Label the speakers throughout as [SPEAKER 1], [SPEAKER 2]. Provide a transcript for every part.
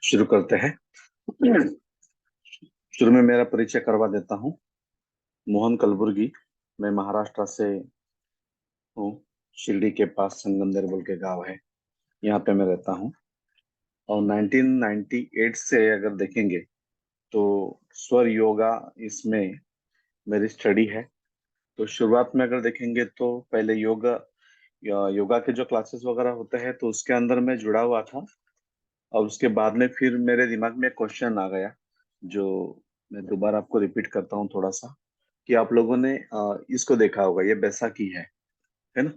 [SPEAKER 1] शुरू करते हैं। शुरू में मेरा परिचय करवा देता हूँ। मोहन कलबुर्गी। मैं महाराष्ट्र से हूँ। शिरडी के पास संगमनेर बोल के गांव है, यहाँ पे मैं रहता हूँ। और 1998 से अगर देखेंगे तो स्वर योगा इसमें मेरी स्टडी है। तो शुरुआत में अगर देखेंगे तो पहले योगा के जो क्लासेस वगैरह होते हैं तो उसके अंदर मैं जुड़ा हुआ था। और उसके बाद में फिर मेरे दिमाग में क्वेश्चन आ गया, जो मैं दोबारा आपको रिपीट करता हूँ थोड़ा सा, कि आप लोगों ने इसको देखा होगा, ये बैसाखी है ना।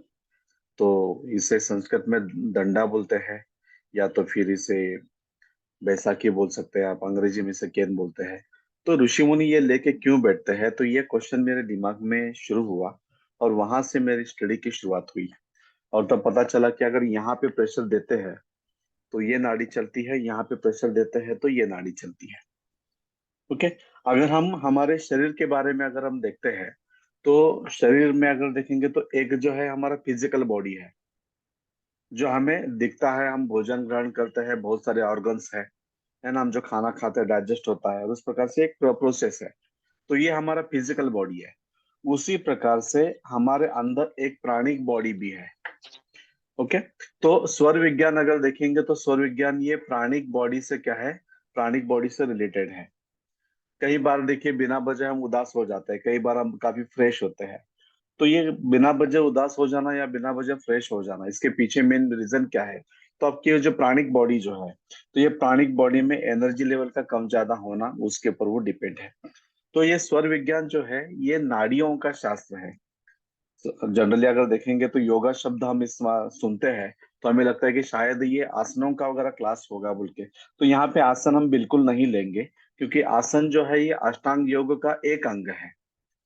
[SPEAKER 1] तो इसे संस्कृत में डंडा बोलते हैं, या तो फिर इसे बैसाखी बोल सकते हैं, आप अंग्रेजी में इसे केन बोलते हैं। तो ऋषि मुनि ये लेके क्यों बैठते हैं, तो ये क्वेश्चन मेरे दिमाग में शुरू हुआ। और वहां से मेरी स्टडी की शुरुआत हुई। और तब पता चला कि अगर यहाँ पे प्रेशर देते हैं तो ये नाड़ी चलती है, यहाँ पे प्रेशर देते हैं तो ये नाड़ी चलती है। ओके। अगर हम हमारे शरीर के बारे में अगर हम देखते हैं तो शरीर में अगर देखेंगे तो एक जो है हमारा फिजिकल बॉडी जो हमें दिखता है। हम भोजन ग्रहण करते हैं, बहुत सारे ऑर्गन्स है ना। हम जो खाना खाते हैं डाइजेस्ट होता है, और उस प्रकार से एक प्रोसेस है। तो ये हमारा फिजिकल बॉडी है। उसी प्रकार से हमारे अंदर एक प्राणिक बॉडी भी है। ओके। तो स्वर विज्ञान अगर देखेंगे तो स्वर विज्ञान ये प्राणिक बॉडी से क्या है, प्राणिक बॉडी से रिलेटेड है। कई बार देखिए बिना वजह हम उदास हो जाते हैं, कई बार हम काफी फ्रेश होते हैं। तो ये बिना वजह उदास हो जाना या बिना वजह फ्रेश हो जाना, इसके पीछे मेन रीजन क्या है। तो आपकी ये जो प्राणिक बॉडी जो है, तो ये प्राणिक बॉडी में एनर्जी लेवल का कम ज्यादा होना, उसके ऊपर वो डिपेंड है। तो ये स्वर विज्ञान जो है ये नाड़ियों का शास्त्र है। जनरली अगर देखेंगे तो योगा शब्द हम इस सुनते हैं तो हमें लगता है कि शायद ये आसनों का वगैरह क्लास होगा बोल के। तो यहाँ पे आसन हम बिल्कुल नहीं लेंगे, क्योंकि आसन जो है ये अष्टांग योग का एक अंग है।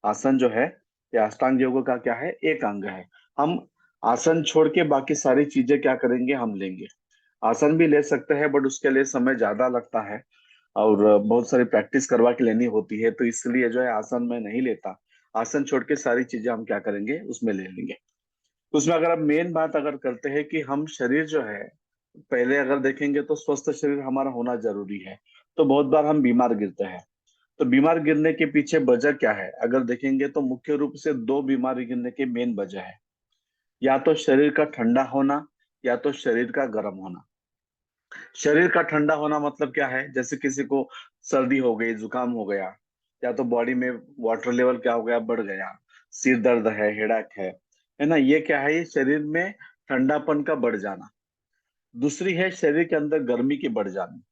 [SPEAKER 1] आसन जो है ये अष्टांग योग का क्या है, एक अंग है। हम आसन छोड़ के बाकी सारी चीजें क्या करेंगे, हम लेंगे। आसन भी ले सकते हैं बट उसके लिए समय ज्यादा लगता है, और बहुत सारी प्रैक्टिस करवा के लेनी होती है, तो इसलिए जो है आसन में नहीं लेता। आसन छोड़ के सारी चीजें हम क्या करेंगे, उसमें ले लेंगे। तो उसमें अगर आप मेन बात अगर करते हैं कि हम शरीर जो है, पहले अगर देखेंगे तो स्वस्थ शरीर हमारा होना जरूरी है। तो बहुत बार हम बीमार गिरते हैं। तो बीमार गिरने के पीछे वजह क्या है, अगर देखेंगे तो मुख्य रूप से दो बीमारी गिरने के मेन वजह है। या तो शरीर का ठंडा होना, या तो शरीर का गर्म होना। शरीर का ठंडा होना मतलब क्या है, जैसे किसी को सर्दी हो गई, जुकाम हो गया, या तो बॉडी में वाटर लेवल क्या हो गया, बढ़ गया, सिर दर्द है, हेडेक है ना। ये क्या है, ये शरीर में ठंडापन का बढ़ जाना। दूसरी है शरीर के अंदर गर्मी की बढ़ जानी।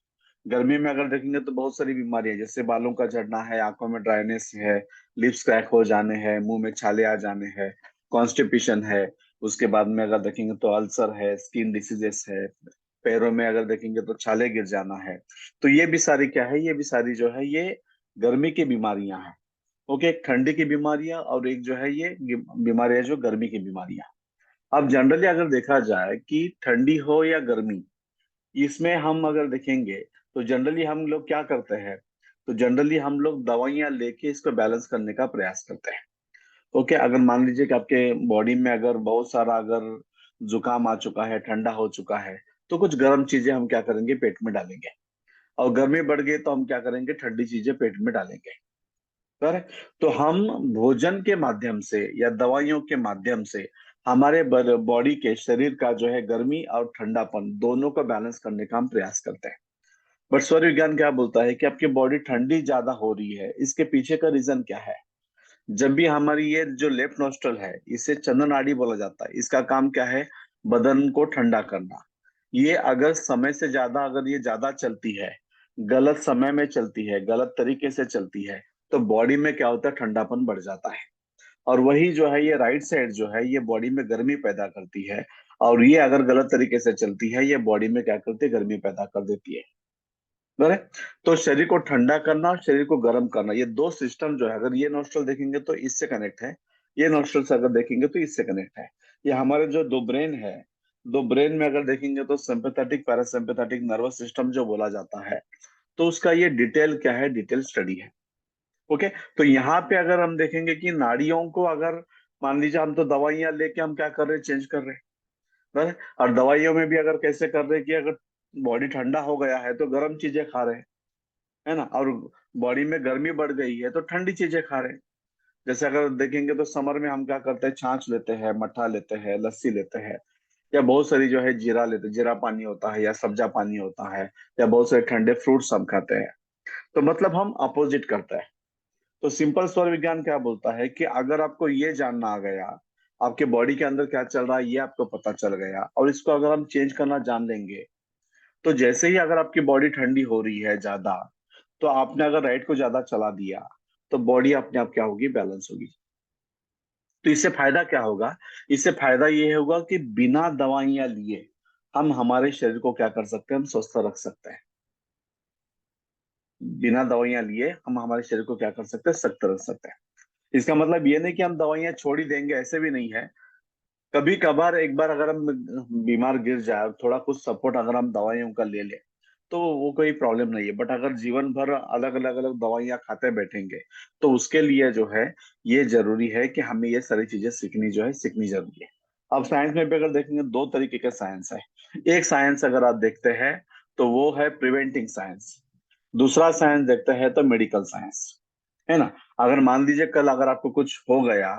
[SPEAKER 1] गर्मी में अगर देखेंगे तो बहुत सारी बीमारियां, जैसे बालों का झड़ना है, आंखों में ड्राइनेस है, लिप्स क्रैक हो जाने हैं, मुंह में छाले आ जाने हैं, कॉन्स्टिपेशन है। उसके बाद में अगर देखेंगे तो अल्सर है, स्किन डिसीजेस है। पैरों में अगर देखेंगे तो छाले गिर जाना है। तो ये भी सारी क्या है, ये भी सारी जो है ये गर्मी की बीमारियां हैं। ओके, एक ठंडी की बीमारियां और एक जो है ये बीमारियां जो गर्मी की बीमारियां। अब जनरली अगर देखा जाए कि ठंडी हो या गर्मी, इसमें हम अगर देखेंगे तो जनरली हम लोग क्या करते हैं, तो जनरली हम लोग दवाइयां लेके इसको बैलेंस करने का प्रयास करते हैं। ओके, अगर मान लीजिए कि आपके बॉडी में अगर बहुत सारा अगर जुकाम आ चुका है, ठंडा हो चुका है, तो कुछ गर्म चीजें हम क्या करेंगे, पेट में डालेंगे। और गर्मी बढ़ गई तो हम क्या करेंगे, ठंडी चीजें पेट में डालेंगे। पर तो हम भोजन के माध्यम से या दवाइयों के माध्यम से हमारे बॉडी के शरीर का जो है गर्मी और ठंडापन दोनों को बैलेंस करने का हम प्रयास करते हैं। बट स्वर विज्ञान क्या बोलता है कि आपकी बॉडी ठंडी ज्यादा हो रही है, इसके पीछे का रीजन क्या है। जब भी हमारी ये जो लेफ्ट नोस्ट्रल है, इसे चंद्र नाड़ी बोला जाता है, इसका काम क्या है, बदन को ठंडा करना। ये अगर समय से ज्यादा अगर ये ज्यादा चलती है, गलत समय में चलती है, गलत तरीके से चलती है, तो बॉडी में क्या होता है, ठंडापन बढ़ जाता है। और वही जो है ये राइट साइड जो है ये बॉडी में गर्मी पैदा करती है। और ये अगर गलत तरीके से चलती है, ये बॉडी में क्या करती है, गर्मी पैदा कर देती है। बराबर। तो शरीर को ठंडा करना और शरीर को गर्म करना, ये दो सिस्टम जो है, अगर ये नोस्ट्रल देखेंगे तो इससे कनेक्ट है, ये नोस्ट्रल से अगर देखेंगे तो इससे कनेक्ट है। ये हमारे जो दो ब्रेन है, दो ब्रेन में अगर देखेंगे तो सिंपैथेटिक पैरासिम्पैथेटिक नर्वस सिस्टम जो बोला जाता है, तो उसका ये डिटेल क्या है, डिटेल स्टडी है। ओके। तो यहाँ पे अगर हम देखेंगे कि नाड़ियों को अगर मान लीजिए हम तो दवाइयां लेके हम क्या कर रहे हैं, चेंज कर रहे हैं। बराबर? और दवाइयों में भी अगर कैसे कर रहे हैं कि अगर बॉडी ठंडा हो गया है तो गर्म चीजें खा रहे हैं, है ना। और बॉडी में गर्मी बढ़ गई है तो ठंडी चीजें खा रहे हैं। जैसे अगर देखेंगे तो समर में हम क्या करते हैं, छाछ लेते हैं, मट्ठा लेते हैं, लस्सी लेते हैं, या बहुत सारी जो है जीरा लेते हैं, जीरा पानी होता है या सब्जा पानी होता है, या बहुत सारे ठंडे फ्रूट्स हम खाते हैं। तो मतलब हम अपोजिट करते हैं। तो सिंपल स्वर विज्ञान क्या बोलता है कि अगर आपको ये जानना आ गया, आपके बॉडी के अंदर क्या चल रहा है ये आपको पता चल गया, और इसको अगर हम चेंज करना जान लेंगे, तो जैसे ही अगर आपकी बॉडी ठंडी हो रही है ज्यादा, तो आपने अगर राइट को ज्यादा चला दिया, तो बॉडी अपने आप क्या होगी, बैलेंस होगी। तो इससे फायदा क्या होगा, इससे फायदा ये होगा कि बिना दवाइयां लिए हम हमारे शरीर को क्या कर सकते हैं, हम स्वस्थ रख सकते हैं। बिना दवाइयां लिए हम हमारे शरीर को क्या कर सकते हैं, सख्त रख सकते हैं। इसका मतलब ये नहीं कि हम दवाइयां छोड़ ही देंगे, ऐसे भी नहीं है। कभी कभार एक बार अगर हम बीमार गिर जाए, थोड़ा कुछ सपोर्ट अगर हम दवाइयों का ले लें, तो वो कोई प्रॉब्लम नहीं है। बट अगर जीवन भर अलग अलग अलग दवाइयां खाते बैठेंगे, तो उसके लिए जो है ये जरूरी है कि हमें ये सारी चीजें सीखनी, जो है सीखनी जरूरी है। अब साइंस में भी अगर देखेंगे, दो तरीके का साइंस है। एक साइंस अगर आप देखते हैं तो वो है प्रिवेंटिंग साइंस। दूसरा साइंस देखते हैं तो मेडिकल साइंस, है ना। अगर मान लीजिए कल अगर आपको कुछ हो गया,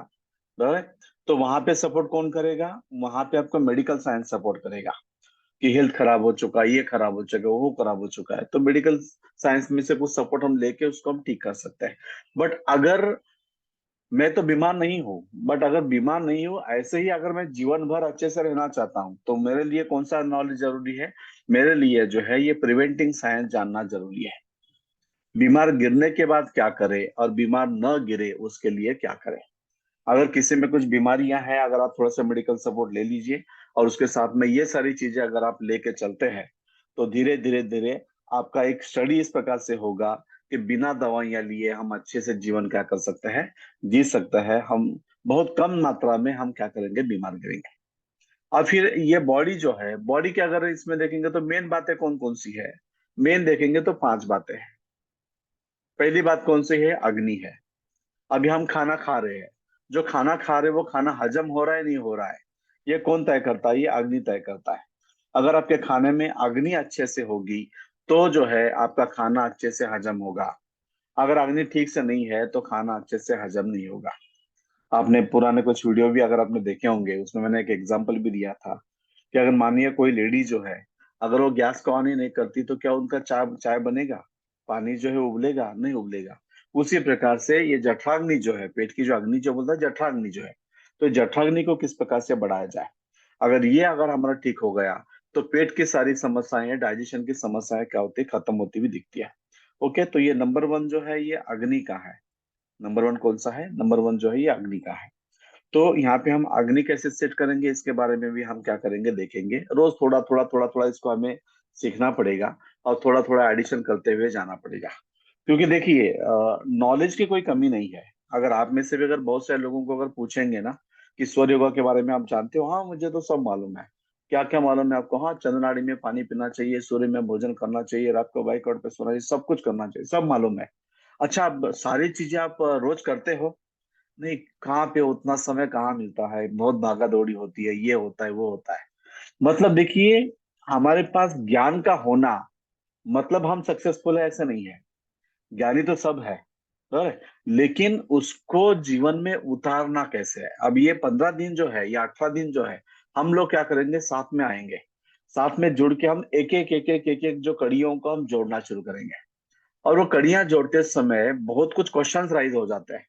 [SPEAKER 1] बराबर, तो वहां पे सपोर्ट कौन करेगा, वहां पे आपको मेडिकल साइंस सपोर्ट करेगा। कि हेल्थ खराब हो चुका है, ये खराब हो चुका है, वो खराब हो चुका है, तो मेडिकल साइंस में से कुछ सपोर्ट हम लेके उसको हम ठीक कर सकते हैं। बट अगर मैं तो बीमार नहीं हूँ, बट अगर बीमार नहीं हूँ, ऐसे ही अगर मैं जीवन भर अच्छे से रहना चाहता हूँ, तो मेरे लिए कौन सा नॉलेज जरूरी है, मेरे लिए जो है ये प्रिवेंटिंग साइंस जानना जरूरी है। बीमार गिरने के बाद क्या करे और बीमार न गिरे उसके लिए क्या करे। अगर किसी में कुछ बीमारियां हैं, अगर आप थोड़ा सा मेडिकल सपोर्ट ले लीजिए, और उसके साथ में ये सारी चीजें अगर आप लेके चलते हैं, तो धीरे धीरे धीरे आपका एक स्टडी इस प्रकार से होगा कि बिना दवाइयां लिए हम अच्छे से जीवन क्या कर सकते हैं, जी सकते हैं हम। बहुत कम मात्रा में हम क्या करेंगे, बीमार गिरेंगे। और फिर ये बॉडी जो है, बॉडी के अगर इसमें देखेंगे तो मेन बातें कौन कौन सी है, मेन देखेंगे तो पांच बातें हैं। पहली बात कौन सी है, अग्नि है। अभी हम खाना खा रहे हैं, जो खाना खा रहे हैं वो खाना हजम हो रहा है नहीं हो रहा है, ये कौन तय करता है, ये अग्नि तय करता है। अगर आपके खाने में अग्नि अच्छे से होगी, तो जो है आपका खाना अच्छे से हजम होगा। अगर अग्नि ठीक से नहीं है तो खाना अच्छे से हजम नहीं होगा। आपने पुराने कुछ वीडियो भी अगर आपने देखे होंगे, उसमें मैंने एक एग्जांपल भी दिया था कि अगर मानिए कोई लेडी जो है, अगर वो गैस को ऑन ही नहीं करती, तो क्या उनका चाय चाय बनेगा, पानी जो है उबलेगा, नहीं उबलेगा। उसी प्रकार से ये जठराग्नि जो है, पेट की जो अग्नि जो बोलता है, जठराग्नि जो है, तो जठराग्नि को किस प्रकार से बढ़ाया जाए, अगर ये अगर हमारा ठीक हो गया, तो पेट की सारी समस्याएं, डाइजेशन की समस्याएं क्या होती है, खत्म होती हुई दिखती है। ओके, तो ये नंबर वन जो है ये अग्नि का है। नंबर वन कौन सा है, नंबर वन जो है ये अग्नि का है। तो यहाँ पे हम अग्नि कैसे सेट करेंगे, इसके बारे में भी हम क्या करेंगे, देखेंगे। रोज थोड़ा थोड़ा थोड़ा थोड़ा इसको हमें सीखना पड़ेगा, और थोड़ा थोड़ा एडिशन करते हुए जाना पड़ेगा। क्योंकि देखिए, नॉलेज की कोई कमी नहीं है। अगर आप में से भी अगर बहुत सारे लोगों को अगर पूछेंगे ना कि सूर्य योगा के बारे में आप जानते हो, हाँ मुझे तो सब मालूम है। क्या क्या मालूम है आपको, हाँ चंद्रनाड़ी में पानी पीना चाहिए, सूर्य में भोजन करना चाहिए, रात को बाइक आउट पे सोना चाहिए, सब कुछ करना चाहिए, सब मालूम है। अच्छा, अब सारी चीजें आप रोज करते हो, नहीं, कहाँ पे उतना समय कहाँ मिलता है, बहुत भागा दौड़ी होती है, ये होता है वो होता है। मतलब देखिए, हमारे पास ज्ञान का होना मतलब हम सक्सेसफुल है ऐसा नहीं है। ज्ञानी तो सब है, बराबर। लेकिन उसको जीवन में उतारना कैसे है, अब ये 15 दिन जो है या 18 दिन जो है, हम लोग क्या करेंगे, साथ में आएंगे, साथ में जुड़ के हम एक एक एक एक एक एक जो कड़ियों को हम जोड़ना शुरू करेंगे। और वो कड़ियां जोड़ते समय बहुत कुछ क्वेश्चंस राइज हो जाते हैं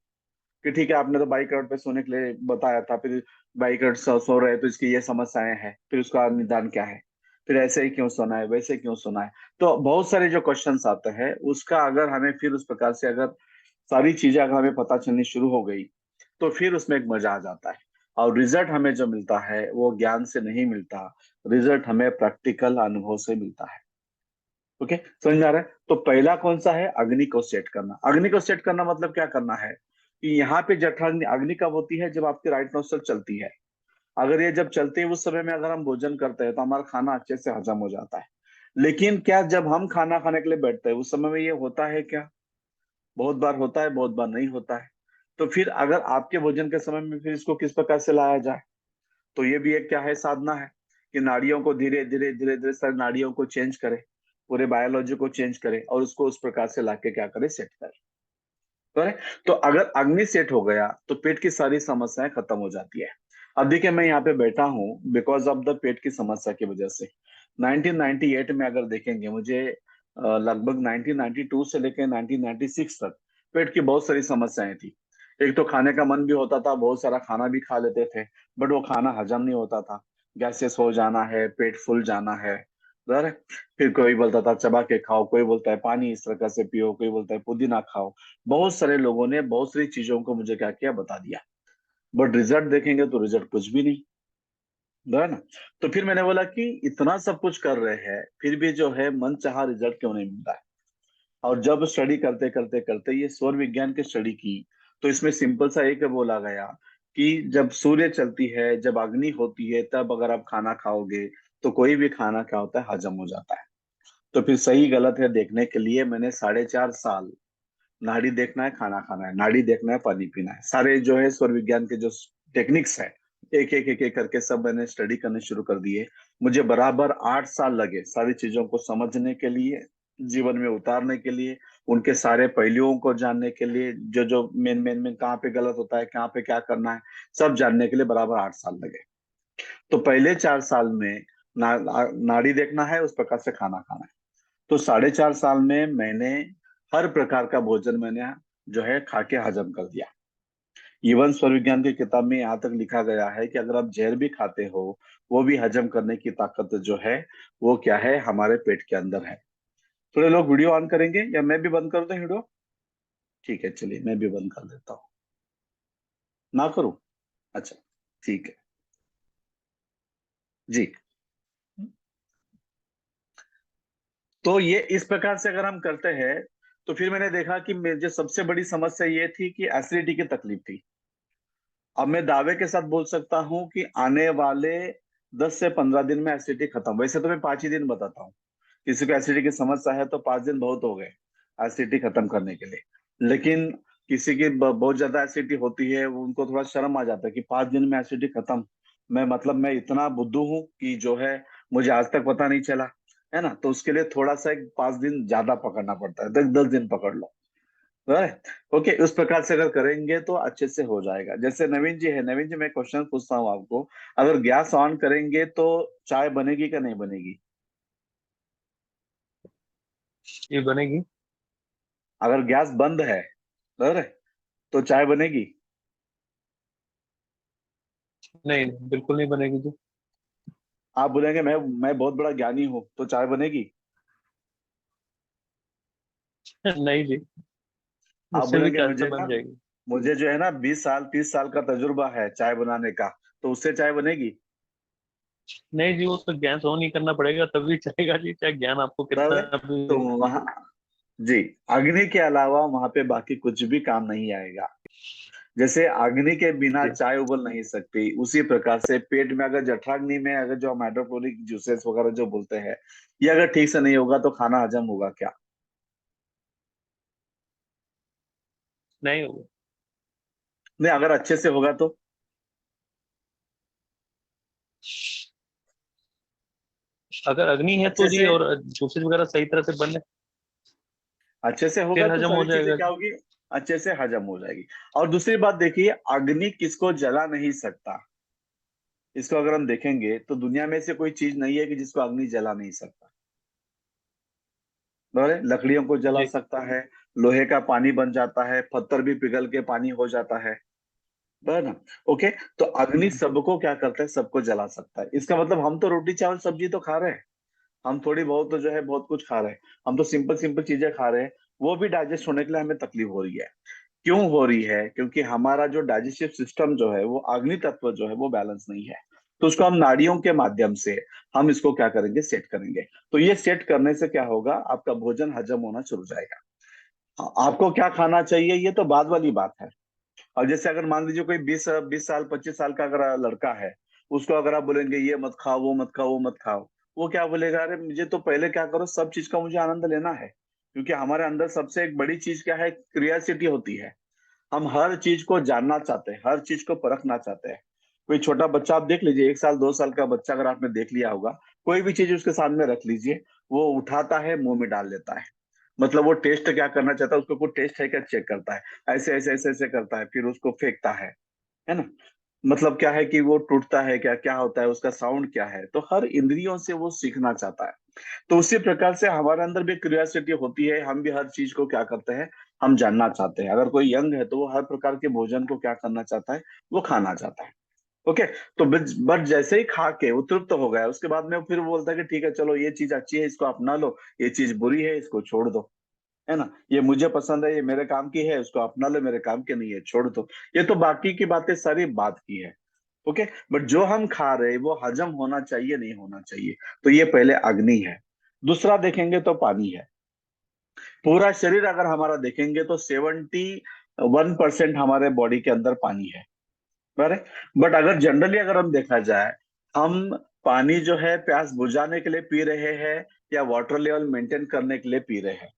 [SPEAKER 1] कि ठीक है, आपने तो बाइक रोड पे सोने के लिए बताया था, फिर बाइक रोड सो रहे हैं तो इसकी ये समस्याएं हैं, फिर उसका निदान क्या है, फिर ऐसे ही क्यों सोना है, वैसे क्यों सोना है। तो बहुत सारे जो क्वेश्चंस आते हैं, उसका अगर हमें फिर उस प्रकार से अगर सारी चीजें अगर हमें पता चलनी शुरू हो गई, तो फिर उसमें एक मजा आ जाता है। और रिजल्ट हमें जो मिलता है वो ज्ञान से नहीं मिलता, रिजल्ट हमें प्रैक्टिकल अनुभव से मिलता है। ओके, समझ में आ रहा है। तो पहला कौन सा है, अग्नि को सेट करना। अग्नि को सेट करना मतलब क्या करना है कि यहाँ पे जठराग्नि, अग्नि कब होती है, जब आपकी राइट नोस्ट्रल चलती है। अगर ये जब चलती है उस समय में अगर हम भोजन करते हैं, तो हमारा खाना अच्छे से हजम हो जाता है। लेकिन क्या जब हम खाना खाने के लिए बैठते हैं उस समय में ये होता है क्या, बहुत बार होता है, बहुत बार नहीं होता है। तो फिर अगर आपके भोजन के समय में फिर इसको किस प्रकार से लाया जाए, तो ये भी एक क्या है, साधना है। कि नाड़ियों को धीरे धीरे धीरे धीरे सारी नाड़ियों को चेंज करे, पूरे बायोलॉजी को चेंज करे और उसको उस प्रकार से लाके क्या करे, सेट करे। करें। तो अगर अग्नि सेट हो गया तो पेट की सारी समस्याएं खत्म हो जाती है। अब देखिए मैं यहाँ पे बैठा हूँ बिकॉज ऑफ द पेट की समस्या की वजह से। 1998 में अगर देखेंगे मुझे लगभग 1992 से लेकर 1996 तक पेट की बहुत सारी समस्याएं थी। एक तो खाने का मन भी होता था, बहुत सारा खाना भी खा लेते थे, बट वो खाना हजम नहीं होता था। गैसेस हो जाना है, पेट फूल जाना है, बराबर है? फिर कोई बोलता था चबा के खाओ, कोई बोलता है पानी इस तरह से पियो, कोई बोलता है पुदीना खाओ। बहुत सारे लोगों ने बहुत सारी चीजों को मुझे क्या किया, बता दिया, बट रिजल्ट देखेंगे तो रिजल्ट कुछ भी नहीं, है ना? तो फिर मैंने बोला कि इतना सब कुछ कर रहे हैं फिर भी जो है मन चाहा रिजल्ट क्यों नहीं मिलता है। और जब स्टडी करते करते करते ये सौर विज्ञान की स्टडी की, तो इसमें सिंपल सा एक बोला गया कि जब सूर्य चलती है, जब अग्नि होती है, तब अगर आप खाना खाओगे तो कोई भी खाना क्या होता है, हजम हो जाता है। तो फिर सही गलत है देखने के लिए मैंने 4.5 साल नाड़ी देखना है, खाना खाना है, नाड़ी देखना है, पानी पीना है, सारे जो है स्वर विज्ञान के जो टेक्निक्स है, एक एक करके सब मैंने स्टडी करने शुरू कर दिए। मुझे बराबर 8 साल लगे सारी चीजों को समझने के लिए, जीवन में उतारने के लिए, उनके सारे पहलुओं को जानने के लिए, जो जो मेन मेन में कहाँ पे गलत होता है, कहाँ पे क्या करना है, सब जानने के लिए बराबर 8 साल लगे। तो पहले 4 साल में नाड़ी देखना है, उस प्रकार से खाना खाना है। तो 4.5 साल में मैंने हर प्रकार का भोजन मैंने जो है खा के हजम कर दिया। इवन स्वर विज्ञान की किताब में यहाँ तक लिखा गया है कि अगर आप जहर भी खाते हो, वो भी हजम करने की ताकत जो है वो क्या है, हमारे पेट के अंदर है। थोड़े लोग वीडियो ऑन करेंगे या मैं भी बंद कर दूं वीडियो? ठीक है, चलिए मैं भी बंद कर देता हूँ। ना करूं? अच्छा, ठीक है जी। तो ये इस प्रकार से अगर हम करते हैं तो फिर मैंने देखा कि मुझे सबसे बड़ी समस्या ये थी कि एसिडिटी की तकलीफ थी। अब मैं दावे के साथ बोल सकता हूं कि आने वाले 10 से 15 दिन में एसिडिटी खत्म। वैसे तो मैं 5 ही दिन बताता हूँ, किसी को एसिडिटी की समस्या है तो 5 दिन बहुत हो गए एसिडिटी खत्म करने के लिए। लेकिन किसी की बहुत ज्यादा एसिडिटी होती है, वो उनको थोड़ा शर्म आ जाता है कि 5 दिन में एसिडिटी खत्म। मैं मतलब मैं इतना बुद्धू हूँ कि जो है मुझे आज तक पता नहीं चला, है ना? तो उसके लिए थोड़ा सा एक 5 दिन ज्यादा पकड़ना पड़ता है, 10 10 दिन पकड़ लो, राइट? ओके, उस प्रकार से अगर करेंगे तो अच्छे से हो जाएगा। जैसे नवीन जी है, नवीन जी मैं क्वेश्चन पूछता हूँ आपको, अगर गैस ऑन करेंगे तो चाय बनेगी क्या नहीं बनेगी?
[SPEAKER 2] ये बनेगी।
[SPEAKER 1] अगर गैस बंद है, बराबर है, तो चाय बनेगी?
[SPEAKER 2] नहीं नहीं, बिल्कुल नहीं बनेगी जी।
[SPEAKER 1] आप बोलेंगे मैं बहुत बड़ा ज्ञानी हूँ, तो चाय बनेगी?
[SPEAKER 2] नहीं जी,
[SPEAKER 1] आप
[SPEAKER 2] उससे भी
[SPEAKER 1] बोलेंगे
[SPEAKER 2] कैसे बन जाएगी।
[SPEAKER 1] मुझे जो है ना 20 साल 30 साल का तजुर्बा है चाय बनाने का, तो उससे चाय बनेगी?
[SPEAKER 2] नहीं जी, वो तो ज्ञान ऑन ही करना पड़ेगा तभी चलेगा जी, चाहे ज्ञान आपको
[SPEAKER 1] बराबर
[SPEAKER 2] कितना
[SPEAKER 1] है। तो
[SPEAKER 2] भी।
[SPEAKER 1] वहाँ जी, अग्नि के अलावा वहां पे बाकी कुछ भी काम नहीं आएगा। जैसे अग्नि के बिना
[SPEAKER 2] जी
[SPEAKER 1] चाय उबल नहीं सकती, उसी प्रकार से पेट में अगर जठराग्नि में अगर जो हम हाइड्रोक्लोरिक जूसेस वगैरह जो बोलते हैं, ये अगर ठीक से नहीं होगा तो खाना हजम होगा क्या?
[SPEAKER 2] नहीं होगा।
[SPEAKER 1] नहीं, अगर अच्छे से होगा तो?
[SPEAKER 2] अगर अग्नि है तो
[SPEAKER 1] अच्छे
[SPEAKER 2] जी,
[SPEAKER 1] से,
[SPEAKER 2] और जूसेस वगैरह सही तरह से बने,
[SPEAKER 1] अच्छे से होगा
[SPEAKER 2] फिर
[SPEAKER 1] तो
[SPEAKER 2] हजम हो
[SPEAKER 1] सारी चीजें
[SPEAKER 2] जाएगा
[SPEAKER 1] क्या
[SPEAKER 2] जी।
[SPEAKER 1] होगी, अच्छे से हजम हो जाएगी। और दूसरी बात देखिए, अग्नि किसको जला नहीं सकता? इसको अगर हम देखेंगे तो दुनिया में से कोई चीज नहीं है कि जिसको अग्नि जला नहीं सकता। बराबर है? लकड़ियों को जला
[SPEAKER 2] जी
[SPEAKER 1] सकता है, लोहे का पानी बन जाता है, पत्थर भी पिघल के पानी हो जाता है, बराबर ना? ओके। तो अग्नि सबको क्या करता है, सबको जला सकता है। इसका मतलब हम तो रोटी चावल सब्जी तो खा रहे हैं, हम थोड़ी बहुत तो जो है बहुत कुछ खा रहे हैं, हम तो सिंपल सिंपल चीजें खा रहे हैं, वो भी डाइजेस्ट होने के लिए हमें तकलीफ हो रही है। क्यों हो रही है? क्योंकि हमारा जो डाइजेस्टिव सिस्टम जो है वो अग्नि तत्व जो है वो बैलेंस नहीं है। तो उसको हम नाड़ियों के माध्यम से हम इसको क्या करेंगे, सेट करेंगे। तो ये सेट करने से क्या होगा, आपका भोजन हजम होना शुरू हो जाएगा। आपको क्या खाना चाहिए ये तो बाद वाली बात है। और जैसे अगर मान लीजिए कोई 20 20 साल 25 साल का अगर लड़का है, उसको अगर आप बोलेंगे ये मत खाओ, वो मत खाओ, वो मत खाओ, वो क्या बोलेगा, अरे मुझे तो पहले क्या करो, सब चीज का मुझे आनंद लेना है। क्योंकि हमारे अंदर सबसे एक बड़ी चीज क्या है, क्रियासिटी होती है। हम हर चीज को जानना चाहते हैं, हर चीज को परखना चाहते हैं। कोई छोटा बच्चा आप देख लीजिए, 1 साल 2 साल का बच्चा अगर आपने देख लिया होगा, कोई भी चीज उसके सामने रख लीजिए, वो उठाता है, मुंह में डाल लेता है। मतलब वो टेस्ट क्या करना चाहता है, उसको कोई टेस्ट है क्या चेक करता है, ऐसे ऐसे ऐसे ऐसे करता है, फिर उसको फेंकता है ना। मतलब क्या है कि वो टूटता है क्या, क्या होता है, उसका साउंड क्या है, तो हर इंद्रियों से वो सीखना चाहता है। तो उसी प्रकार से हमारे अंदर भी क्यूरियोसिटी होती है, हम भी हर चीज को क्या करते हैं, हम जानना चाहते हैं। अगर कोई यंग है तो वो हर प्रकार के भोजन को क्या करना चाहता है, वो खाना चाहता है। ओके। तो बट जैसे ही खा के वो तृप्त हो गया, उसके बाद में फिर वो बोलता है कि ठीक है चलो, ये चीज अच्छी है इसको अपना लो, ये चीज बुरी है इसको छोड़ दो, है ना। ये मुझे पसंद है, ये मेरे काम की है, उसको अपना लो, मेरे काम की नहीं है, छोड़ दो। ये तो बाकी की बातें सारी बात की है। ओके। बट जो हम खा रहे हैं वो हजम होना चाहिए, नहीं होना चाहिए। तो ये पहले अग्नि है। दूसरा देखेंगे तो पानी है। पूरा शरीर अगर हमारा देखेंगे तो 71% हमारे बॉडी के अंदर पानी है। बराबर। बट अगर जनरली अगर हम देखा जाए, हम पानी जो है प्यास बुझाने के लिए पी रहे हैं या वाटर लेवल मेंटेन करने के लिए पी रहे हैं।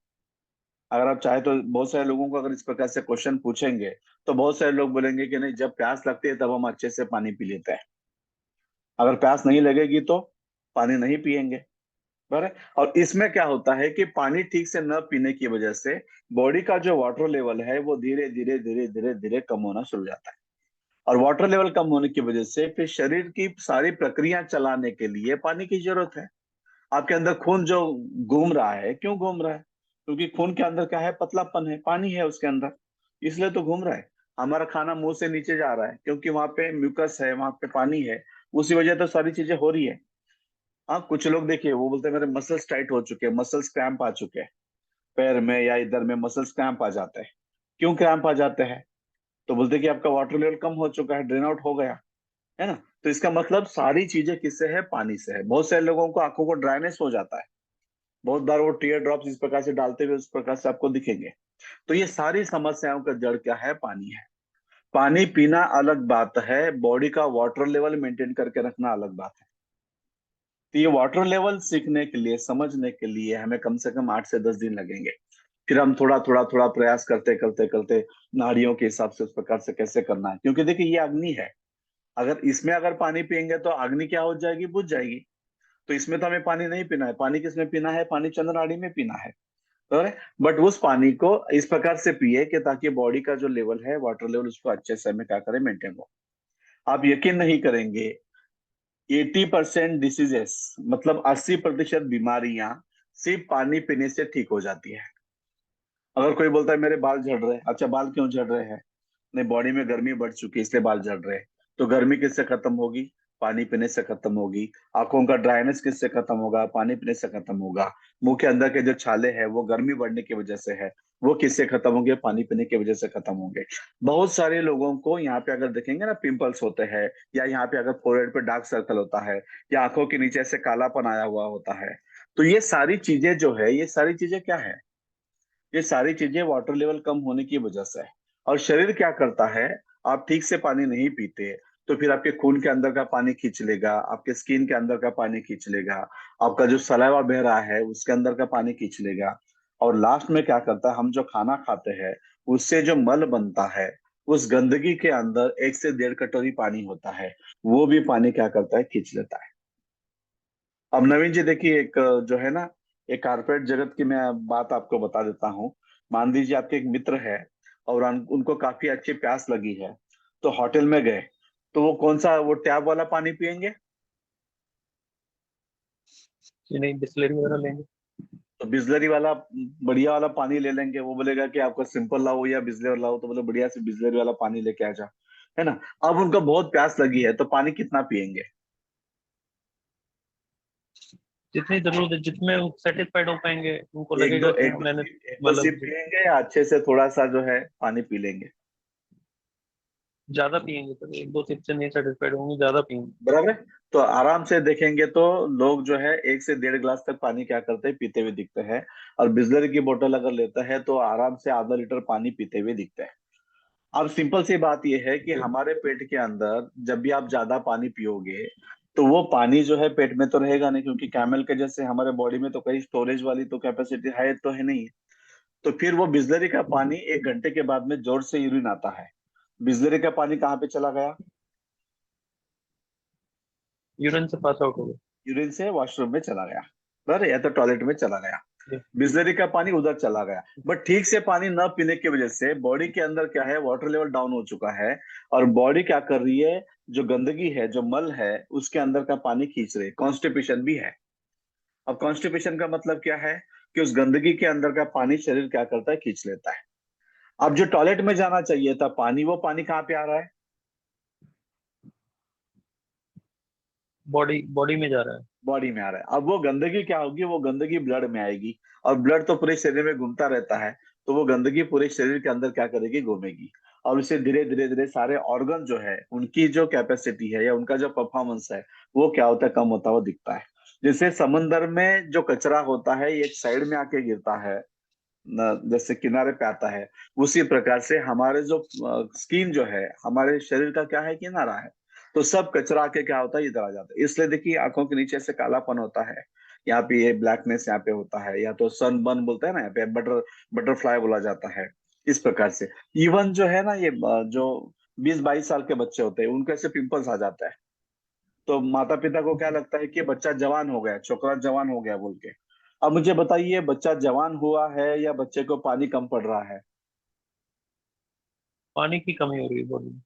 [SPEAKER 1] अगर आप चाहे तो बहुत सारे लोगों को अगर इस प्रकार से क्वेश्चन पूछेंगे, तो बहुत सारे लोग बोलेंगे कि नहीं, जब प्यास लगती है तब हम अच्छे से पानी पी लेते हैं, अगर प्यास नहीं लगेगी तो पानी नहीं पिएंगे। बराबर। और इसमें क्या होता है कि पानी ठीक से न पीने की वजह से बॉडी का जो वाटर लेवल है वो धीरे धीरे धीरे धीरे धीरे कम होना शुरू हो जाता है। और वाटर लेवल कम होने की वजह से फिर शरीर की सारी प्रक्रिया चलाने के लिए पानी की जरूरत है। आपके अंदर खून जो घूम रहा है, क्यों घूम रहा है? क्योंकि खून के अंदर क्या है, पतलापन है, पानी है उसके अंदर, इसलिए तो घूम रहा है। हमारा खाना मुंह से नीचे जा रहा है क्योंकि वहां पे म्यूकस है, वहां पे पानी है, उसी वजह तो सारी चीजें हो रही है। हाँ, कुछ लोग देखिए वो बोलते हैं मेरे मसल्स टाइट हो चुके हैं, मसल्स क्रैम्प आ चुके हैं, पैर में या इधर में मसल्स क्रैम्प आ जाते हैं। क्यों क्रैम्प आ जाते हैं? तो बोलते हैं कि आपका वाटर लेवल कम हो चुका है, ड्रेन आउट हो गया, है ना। तो इसका मतलब सारी चीजें किससे है, पानी से है। बहुत सारे लोगों को आंखों को ड्राइनेस हो जाता है, बहुत बार वो टीयर ड्रॉप्स इस प्रकार से डालते हुए उस प्रकार से आपको दिखेंगे। तो ये सारी समस्याओं का जड़ क्या है, पानी है। पानी पीना अलग बात है, बॉडी का वाटर लेवल मेंटेन करके रखना अलग बात है। तो ये वाटर लेवल सीखने के लिए, समझने के लिए हमें कम से कम 8 से 10 दिन लगेंगे। फिर हम थोड़ा थोड़ा थोड़ा प्रयास करते करते करते नाड़ियों के हिसाब से उस प्रकार से कैसे करना है, क्योंकि देखिए ये अग्नि है। अगर इसमें अगर पानी पियेंगे तो अग्नि क्या हो जाएगी, बुझ जाएगी। तो इसमें तो हमें पानी नहीं पीना है, पानी किसमें पीना है, पानी चंद्र नाड़ी में पीना है। बट उस पानी को इस प्रकार से पिए कि ताकि बॉडी का जो लेवल है, वाटर लेवल, उसको अच्छे से में क्या करें, मेंटेन हो। आप यकीन नहीं करेंगे, 80% डिसीजेस, मतलब 80% बीमारियां सिर्फ पानी पीने से ठीक हो जाती है। अगर कोई बोलता है मेरे बाल झड़ रहे हैं, अच्छा बाल क्यों झड़ रहे हैं? नहीं, बॉडी में गर्मी बढ़ चुकी है इसलिए बाल झड़ रहे हैं। तो गर्मी किससे खत्म होगी, पानी पीने से खत्म होगी। आंखों का ड्राइनेस किससे खत्म होगा, पानी पीने से खत्म होगा। मुंह के अंदर के जो छाले हैं वो गर्मी बढ़ने की वजह से है, वो किससे खत्म होंगे, पानी पीने की वजह से खत्म होंगे। बहुत सारे लोगों को यहाँ पे अगर देखेंगे ना, पिंपल्स होते हैं, या यहाँ पे अगर फोrehead पे डार्क सर्कल होता है, या आंखों के नीचे से कालापन आया हुआ होता है, तो ये सारी चीजें जो है, ये सारी चीजें क्या है, ये सारी चीजें वाटर लेवल कम होने की वजह से है। और शरीर क्या करता है, आप ठीक से पानी नहीं पीते तो फिर आपके खून के अंदर का पानी खींच लेगा, आपके स्किन के अंदर का पानी खींच लेगा, आपका जो सलाइवा बह रहा है उसके अंदर का पानी खींच लेगा। और लास्ट में क्या करता है, हम जो खाना खाते हैं उससे जो मल बनता है, उस गंदगी के अंदर 1 से 1.5 कटोरी पानी होता है, वो भी पानी क्या करता है, खींच लेता है। अब नवीन जी देखिए, एक जो है ना, एक कारपेट जगत की मैं बात आपको बता देता हूँ। मान लीजिए आपके एक मित्र है और उनको काफी अच्छी प्यास लगी है, तो होटल में गए, तो वो कौन सा, वो टैप वाला पानी पियेंगे?
[SPEAKER 2] जी नहीं, बिस्लरी वगैरह लेंगे।
[SPEAKER 1] तो बिस्लरी वाला, बढ़िया वाला पानी ले लेंगे। वो बोलेगा कि आपको सिंपल लाओ या बिस्लरी लाओ, तो बोले बढ़िया से बिस्लरी वाला पानी लेके आ जा, है ना। अब उनको बहुत प्यास लगी है तो पानी कितना पियेंगे?
[SPEAKER 2] जितनी जरूरत है, जितने सेटिस्फाइड हो पाएंगे, उनको
[SPEAKER 1] एक दो
[SPEAKER 2] लगेगा कि
[SPEAKER 1] एक
[SPEAKER 2] हाँ
[SPEAKER 1] दो
[SPEAKER 2] मैंने
[SPEAKER 1] सिप एक दो सिप
[SPEAKER 2] मतलब
[SPEAKER 1] पियेंगे या अच्छे से थोड़ा सा जो है पानी पी लेंगे?
[SPEAKER 2] ज्यादा पियेंगे, तो 1-2 सिप से नहीं सेटिस्फाइड होंगे, ज्यादा पियेंगे।
[SPEAKER 1] बराबर है। तो आराम से देखेंगे तो लोग जो है 1 से 1.5 गिलास तक पानी क्या करते हैं, पीते हुए दिखते हैं। और बिस्लरी की बोतल अगर लेता है तो आराम से आधा लीटर पानी पीते हुए दिखते हैं। अब सिंपल सी बात यह है कि हमारे पेट के अंदर जब भी आप ज्यादा पानी पियोगे, तो वो पानी जो है पेट में तो रहेगा नहीं, क्योंकि कैमल के जैसे हमारे बॉडी में तो कहीं स्टोरेज वाली तो कैपेसिटी है तो है नहीं। तो फिर वो बिस्लरी का पानी 1 घंटे के बाद में जोर से यूरिन आता है। बिस्लरी का पानी कहाँ पे चला गया?
[SPEAKER 2] यूरिन से पास आउट हो गया।
[SPEAKER 1] यूरिन से वॉशरूम में चला गया, बराबर, या तो टॉयलेट में चला गया,
[SPEAKER 2] जी।
[SPEAKER 1] बिस्लरी का पानी उधर चला गया, बट ठीक से पानी न पीने की वजह से बॉडी के अंदर क्या है, वाटर लेवल डाउन हो चुका है, और बॉडी क्या कर रही है, जो गंदगी है, जो मल है, उसके अंदर का पानी खींच रही है, कॉन्स्टिपेशन भी है। अब कॉन्स्टिपेशन का मतलब क्या है, कि उस गंदगी के अंदर का पानी शरीर क्या करता है, खींच लेता है। अब जो टॉयलेट में जाना चाहिए था पानी, वो पानी कहाँ पे आ रहा है,
[SPEAKER 2] बॉडी बॉडी में जा रहा है।
[SPEAKER 1] बॉडी में आ रहा है। अब वो गंदगी क्या होगी, वो गंदगी ब्लड में आएगी, और ब्लड तो पूरे शरीर में घूमता रहता है, तो वो गंदगी पूरे शरीर के अंदर क्या करेगी, घूमेगी, और उससे धीरे धीरे धीरे सारे ऑर्गन जो है, उनकी जो कैपेसिटी है या उनका जो परफॉर्मेंस है, वो क्या होता है, कम होता हुआ दिखता है। जैसे समंदर में जो कचरा होता है, ये एक साइड में आके गिरता है, जैसे किनारे पे आता है, उसी प्रकार से हमारे जो स्किन जो है, हमारे शरीर का क्या है, किनारा है, तो सब कचरा के क्या होता है, इधर आ जाता है। इसलिए देखिए आंखों के नीचे से कालापन होता है, यहाँ पे ये ब्लैकनेस यहाँ पे होता है, या तो सनबर्न बोलते हैं ना, यहाँ पे बटरफ्लाई बोला जाता है, इस प्रकार से। इवन जो है ना, ये जो 20-22 साल के बच्चे होते हैं, उनको ऐसे पिंपल्स आ जाता है, तो माता पिता को क्या लगता है कि बच्चा जवान हो गया, छोकरा जवान हो गया बोल के। अब मुझे बताइए, बच्चा जवान हुआ है या बच्चे को पानी कम पड़ रहा है,
[SPEAKER 2] पानी की कमी हो रही है बॉडी में।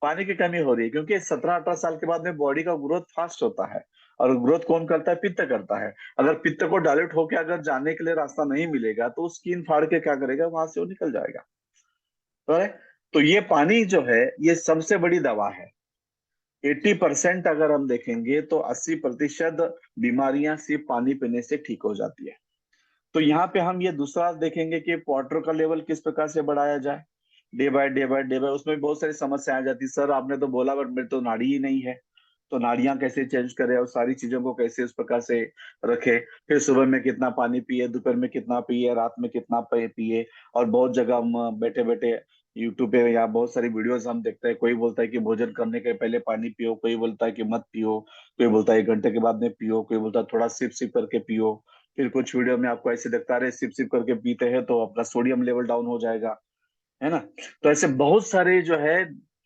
[SPEAKER 1] पानी की कमी हो रही है, क्योंकि 17-18 साल के बाद में बॉडी का ग्रोथ फास्ट होता है, और ग्रोथ कौन करता है, पित्त करता है। अगर पित्त को डायलेट होके अगर जाने के लिए रास्ता नहीं मिलेगा, तो स्किन फाड़ के क्या करेगा, वहां से वो निकल जाएगा, तो है। तो ये पानी जो है, ये सबसे बड़ी दवा है। 80% अगर हम देखेंगे तो 80% बीमारियां सिर्फ पानी पीने से ठीक हो जाती है। तो यहाँ पे हम ये दूसरा देखेंगे कि वाटर का लेवल किस प्रकार से बढ़ाया जाए, डे बाय डे, उसमें भी बहुत सारी समस्याएं आ जाती, सर आपने तो बोला बट मेरे तो नाड़ी ही नहीं है, तो नाड़ियां कैसे चेंज करें, और सारी चीजों को कैसे उस प्रकार से रखे, फिर सुबह में कितना पानी पिए, दोपहर में कितना पिए, रात में कितना पिए। और बहुत जगह हम बैठे बैठे यूट्यूब पे या बहुत सारी वीडियोस हम देखते हैं, कोई बोलता है कि भोजन करने के पहले पानी पियो, कोई बोलता है कि मत पियो, कोई बोलता है 1 घंटे के बाद में पियो, कोई बोलता है थोड़ा सिप सिप करके पियो। फिर कुछ वीडियो में आपको ऐसे दिखता रहे, सिप सिप करके पीते हैं तो अपना सोडियम लेवल डाउन हो जाएगा, है ना। तो ऐसे बहुत सारे जो है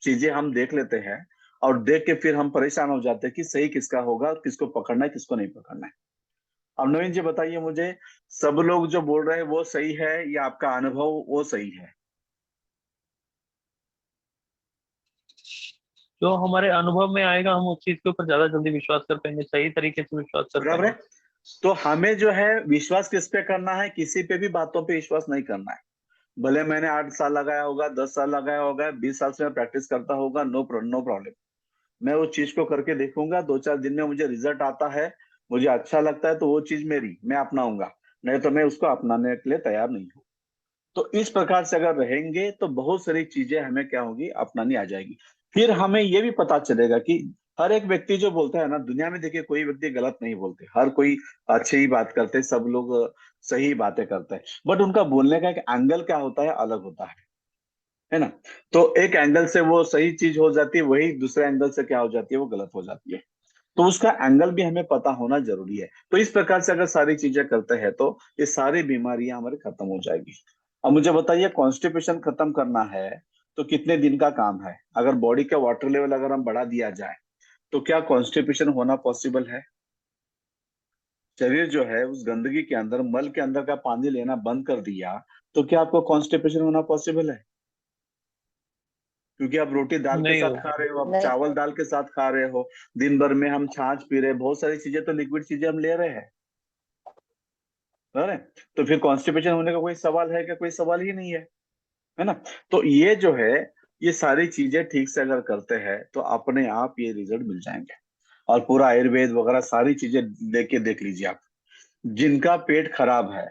[SPEAKER 1] चीजें हम देख लेते हैं, और देख के फिर हम परेशान हो जाते हैं कि सही किसका होगा, किसको पकड़ना है, किसको नहीं पकड़ना है। अब नवीन जी बताइए मुझे, सब लोग जो बोल रहे हैं वो सही है, या आपका अनुभव वो सही है,
[SPEAKER 2] जो हमारे अनुभव में आएगा हम उस चीज के ऊपर ज्यादा जल्दी विश्वास कर पाएंगे, सही तरीके से विश्वास कर
[SPEAKER 1] बराबर है।
[SPEAKER 2] पाएंगे।
[SPEAKER 1] तो हमें जो है विश्वास किस पे करना है, किसी पे भी बातों पे विश्वास नहीं करना है। भले मैंने 8 साल लगाया होगा, 10 साल लगाया होगा, 20 साल से मैं प्रैक्टिस करता होगा, नो प्रॉब्लम। मैं उस चीज को करके देखूंगा, 2-4 दिन में मुझे रिजल्ट आता है, मुझे अच्छा लगता है, तो वो चीज मेरी, मैं अपनाऊंगा, नहीं तो मैं उसको अपनाने के लिए तैयार नहीं हूँ। तो इस प्रकार से अगर रहेंगे तो बहुत सारी चीजें हमें क्या होगी, अपनानी आ जाएगी। फिर हमें ये भी पता चलेगा कि हर एक व्यक्ति जो बोलता है ना, दुनिया में देखिए कोई व्यक्ति गलत नहीं बोलते, हर कोई अच्छी ही बात करते हैं, सब लोग सही बातें करते हैं, बट उनका बोलने का एक एंगल क्या होता है, अलग होता है ना। तो एक एंगल से वो सही चीज हो जाती है, वही दूसरे एंगल से क्या हो जाती है, वो गलत हो जाती है। तो उसका एंगल भी हमें पता होना जरूरी है। तो इस प्रकार से अगर सारी चीजें करते हैं तो ये सारी बीमारियां हमारी खत्म हो जाएगी। अब मुझे बताइए, कॉन्स्टिपेशन खत्म करना है तो कितने दिन का काम है, अगर बॉडी का वाटर लेवल अगर हम बढ़ा दिया जाए, तो क्या कॉन्स्टिपेशन होना पॉसिबल है। शरीर जो है उस गंदगी के अंदर, मल के अंदर का पानी लेना बंद कर दिया, तो क्या आपको कॉन्स्टिपेशन होना पॉसिबल है, क्योंकि आप रोटी दाल के
[SPEAKER 2] नहीं
[SPEAKER 1] साथ खा
[SPEAKER 2] होगा।
[SPEAKER 1] रहे हो, आप चावल दाल के साथ खा रहे हो, दिन भर में हम छाछ पी रहे हैं, बहुत सारी चीजें तो लिक्विड चीजें हम ले रहे हैं, है ना। तो फिर कॉन्स्टिपेशन होने का कोई सवाल है क्या, कोई सवाल ही नहीं है ना। तो ये जो है, ये सारी चीजें ठीक से अगर करते हैं तो अपने आप ये रिजल्ट मिल जाएंगे। और पूरा आयुर्वेद वगैरह सारी चीजें लेके देख लीजिए आप, जिनका पेट खराब है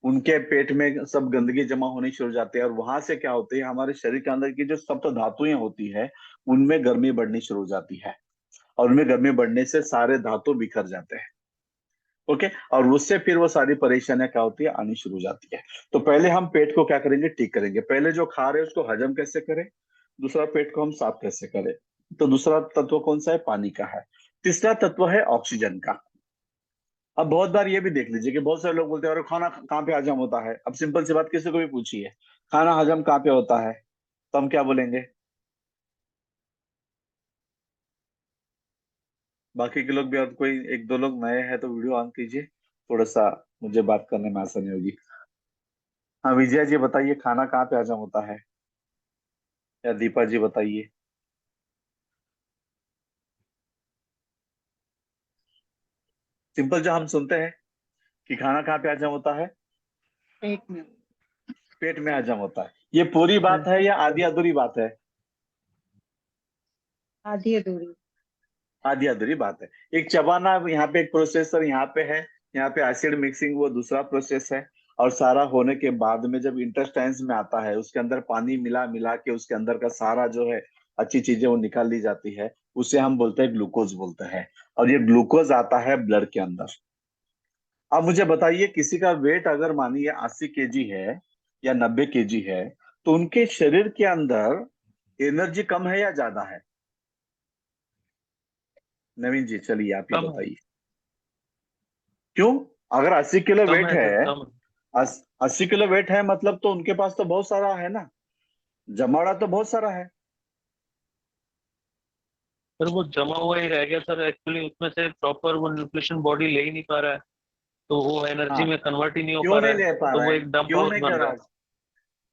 [SPEAKER 1] उनके पेट में सब गंदगी जमा होनी शुरू हो जाती है, और वहां से क्या होती है, हमारे शरीर के अंदर की जो सप्त धातुएं होती है, उनमें गर्मी बढ़नी शुरू हो जाती है, और उनमें गर्मी बढ़ने से सारे धातु बिखर जाते हैं। ओके, और उससे फिर वो सारी परेशानियां क्या होती है, आनी शुरू हो जाती है। तो पहले हम पेट को क्या करेंगे, ठीक करेंगे, पहले जो खा रहे हैं उसको हजम कैसे करें, दूसरा पेट को हम साफ कैसे करें। तो दूसरा तत्व कौन सा है, पानी का है। तीसरा तत्व है ऑक्सीजन का। अब बहुत बार ये भी देख लीजिए कि बहुत सारे लोग बोलते हैं, अरे खाना कहाँ पे हजम होता है। अब सिंपल सी बात, किसी को भी पूछिए खाना हजम कहाँ पे होता है, तो हम क्या बोलेंगे, बाकी के लोग भी, और कोई एक दो लोग नए हैं तो वीडियो ऑन कीजिए, थोड़ा सा मुझे बात करने में आसानी होगी। हाँ विजया जी बताइए, खाना कहाँ पे हजम होता है? या दीपा जी बताइए। सिंपल जो हम सुनते हैं कि खाना कहाँ पे हजम होता है?
[SPEAKER 3] पेट में।
[SPEAKER 1] पेट में हजम होता है। ये पूरी बात है या आधी अधूरी बात है?
[SPEAKER 3] आधी अधूरी।
[SPEAKER 1] आधी अधूरी बात है। एक चबाना, यहाँ पे एक प्रोसेसर यहाँ पे है, यहाँ पे एसिड मिक्सिंग वो दूसरा प्रोसेस है। और सारा होने के बाद में जब इंटेस्टाइन्स में आता है, उसके अंदर पानी मिला मिला के उसके अंदर का सारा जो है अच्छी चीजें वो निकाल ली जाती है। उसे हम बोलते हैं ग्लूकोज बोलते हैं। और ये ग्लूकोज आता है ब्लड के अंदर। अब मुझे बताइए, किसी का वेट अगर मानिए 80 केजी है या 90 केजी है, तो उनके शरीर के अंदर एनर्जी कम है या ज्यादा है? नवीन जी चलिए आप ही
[SPEAKER 2] कम है।
[SPEAKER 1] बताइए। क्यों? अगर 80 किलो
[SPEAKER 2] कम
[SPEAKER 1] वेट
[SPEAKER 2] है सर,
[SPEAKER 1] है,
[SPEAKER 2] कम है।
[SPEAKER 1] 80 किलो वेट है मतलब तो उनके पास तो बहुत सारा है ना, जमावड़ा तो बहुत सारा है।
[SPEAKER 2] सर वो जमा हुआ ही रह गया सर, एक्चुअली उसमें से प्रॉपर वो न्यूट्रिशन बॉडी ले ही नहीं पा रहा है, तो वो एनर्जी
[SPEAKER 1] हाँ,
[SPEAKER 2] में कन्वर्ट ही नहीं हो पा
[SPEAKER 1] क्यों
[SPEAKER 2] रहा
[SPEAKER 1] नहीं
[SPEAKER 2] है,
[SPEAKER 1] ले पा
[SPEAKER 2] तो
[SPEAKER 1] रहा
[SPEAKER 2] वो
[SPEAKER 1] है?
[SPEAKER 2] एक डंप
[SPEAKER 1] क्यों
[SPEAKER 2] हाउस
[SPEAKER 1] नहीं
[SPEAKER 2] बन
[SPEAKER 1] कर
[SPEAKER 2] रहा
[SPEAKER 1] रहा
[SPEAKER 2] है।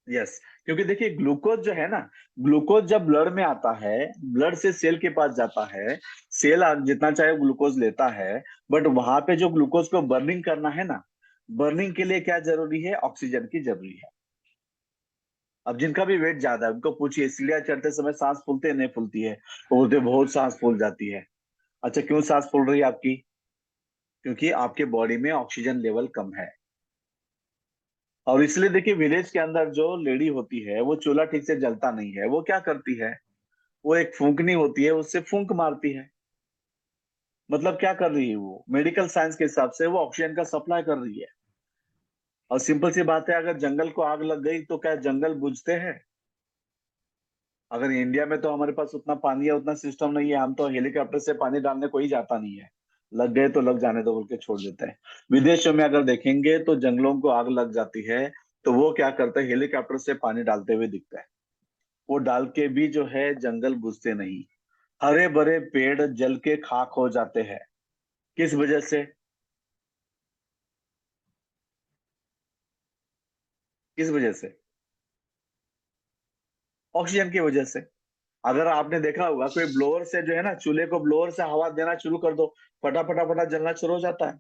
[SPEAKER 1] है? यस, क्योंकि देखिए ग्लूकोज जो है ना, ग्लूकोज जब ब्लड में आता है, ब्लड से सेल के पास जाता है, सेल जितना चाहे ग्लूकोज लेता है। बट वहां पे जो ग्लूकोज को बर्निंग करना है ना, बर्निंग के लिए क्या जरूरी है? ऑक्सीजन की जरूरी है। अब जिनका भी वेट ज्यादा है उनको पूछिए, सीढ़ियाँ चढ़ते समय सांस फूलती है नहीं फूलती है? वो बोलते हैं, बहुत सांस फूल जाती है। अच्छा, क्यों सांस फूल रही है आपकी? क्योंकि आपके बॉडी में ऑक्सीजन लेवल कम है। और इसलिए देखिए, विलेज के अंदर जो लेडी होती है वो चूल्हा ठीक से जलता नहीं है, वो क्या करती है? वो एक फूंकनी होती है, उससे फूंक मारती है। मतलब क्या कर रही है? वो मेडिकल साइंस के हिसाब से वो ऑक्सीजन का सप्लाई कर रही है। और सिंपल सी बात है, अगर जंगल को आग लग गई तो क्या जंगल बुझते हैं? अगर इंडिया में तो हमारे पास उतना पानी है, उतना सिस्टम नहीं है, हम तो हेलीकॉप्टर से पानी डालने कोई जाता नहीं है। लग गए तो लग जाने दो बोल के छोड़ देते हैं। विदेशों में अगर देखेंगे तो जंगलों को आग लग जाती है, तो वो क्या करते हैं? हेलीकॉप्टर से पानी डालते हुए दिखता है। वो डाल के भी जो है जंगल बुझते नहीं। हरे भरे पेड़ जल के खाक हो जाते हैं। किस वजह से? किस वजह से? ऑक्सीजन की वजह से। अगर आपने देखा होगा, कोई ब्लोअर से जो है ना, चूल्हे को ब्लोअर से हवा देना शुरू कर दो, फटा फटा जलना शुरू हो जाता है।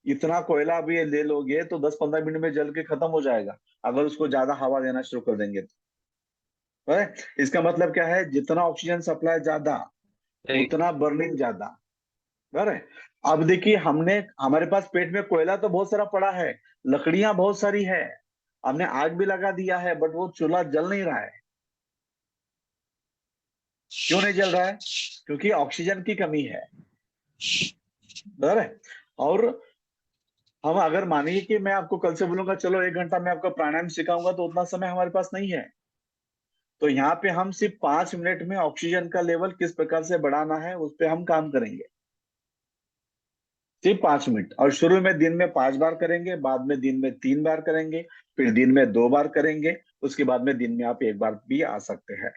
[SPEAKER 1] इतना कोयला भी ये ले लोगे तो 10-15 मिनट में जल के खत्म हो जाएगा, अगर उसको ज्यादा हवा देना शुरू कर देंगे तो। है? इसका मतलब क्या है? जितना ऑक्सीजन सप्लाई ज्यादा,
[SPEAKER 2] सही।
[SPEAKER 1] उतना बर्निंग ज्यादा। बराबर है। अब देखिए, हमने हमारे पास पेट में कोयला तो बहुत सारा पड़ा है, लकड़ियां बहुत सारी है, हमने आग भी लगा दिया है, बट वो चूल्हा जल नहीं रहा है। क्यों नहीं जल रहा है? क्योंकि ऑक्सीजन की कमी है। बराबर है। और हम अगर मानिए कि मैं आपको कल से बोलूंगा चलो 1 घंटा मैं आपको प्राणायाम सिखाऊंगा, तो उतना समय हमारे पास नहीं है। तो यहाँ पे हम सिर्फ 5 मिनट में ऑक्सीजन का लेवल किस प्रकार से बढ़ाना है उस पे हम काम करेंगे। सिर्फ 5 मिनट, और शुरू में दिन में 5 बार करेंगे, बाद में दिन में 3 बार करेंगे, फिर दिन में 2 बार करेंगे, उसके बाद में दिन में आप 1 बार भी आ सकते हैं।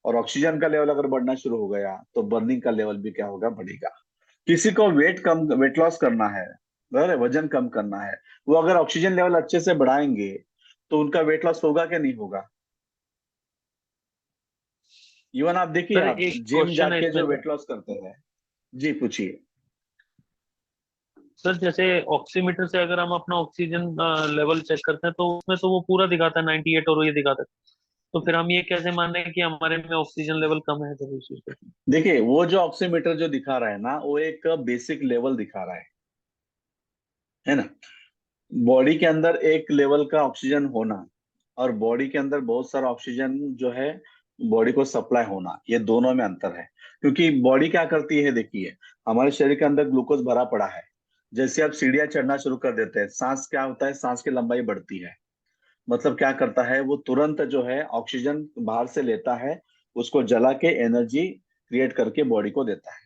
[SPEAKER 1] और ऑक्सीजन का लेवल अगर बढ़ना शुरू हो गया तो बर्निंग का लेवल भी क्या होगा? बढ़ेगा। किसी को वेट लॉस करना है, बराबर है, वजन कम करना है, वो अगर ऑक्सीजन लेवल अच्छे से बढ़ाएंगे तो उनका वेट लॉस होगा क्या नहीं होगा? इवन आप देखिए,
[SPEAKER 2] सर
[SPEAKER 1] आप
[SPEAKER 2] एक
[SPEAKER 1] जिम
[SPEAKER 2] क्वेश्चन है
[SPEAKER 1] जाके
[SPEAKER 2] इसमें
[SPEAKER 1] जो
[SPEAKER 2] सर।
[SPEAKER 1] वेट लॉस करते हैं। जी पूछिए।
[SPEAKER 2] सर जैसे ऑक्सीमीटर से अगर हम अपना ऑक्सीजन लेवल चेक करते हैं, तो उसमें तो वो पूरा दिखाता है 98 और ये दिखाता है, तो फिर हम ये कैसे मान रहे हैं कि हमारे में ऑक्सीजन लेवल कम है सर उस चीज पे?
[SPEAKER 1] देखिए, वो जो ऑक्सीमीटर जो दिखा रहा है ना, वो एक बेसिक लेवल दिखा रहा है ना। बॉडी के अंदर एक लेवल का ऑक्सीजन होना और बॉडी के अंदर बहुत सारा ऑक्सीजन जो है बॉडी को सप्लाई होना, ये दोनों में अंतर है। क्योंकि बॉडी क्या करती है, देखिए, हमारे शरीर के अंदर ग्लूकोज भरा पड़ा है। जैसे आप सीढ़ियाँ चढ़ना शुरू कर देते हैं, सांस क्या होता है? सांस की लंबाई बढ़ती है। मतलब क्या करता है? वो तुरंत जो है ऑक्सीजन बाहर से लेता है, उसको जला के एनर्जी क्रिएट करके बॉडी को देता है।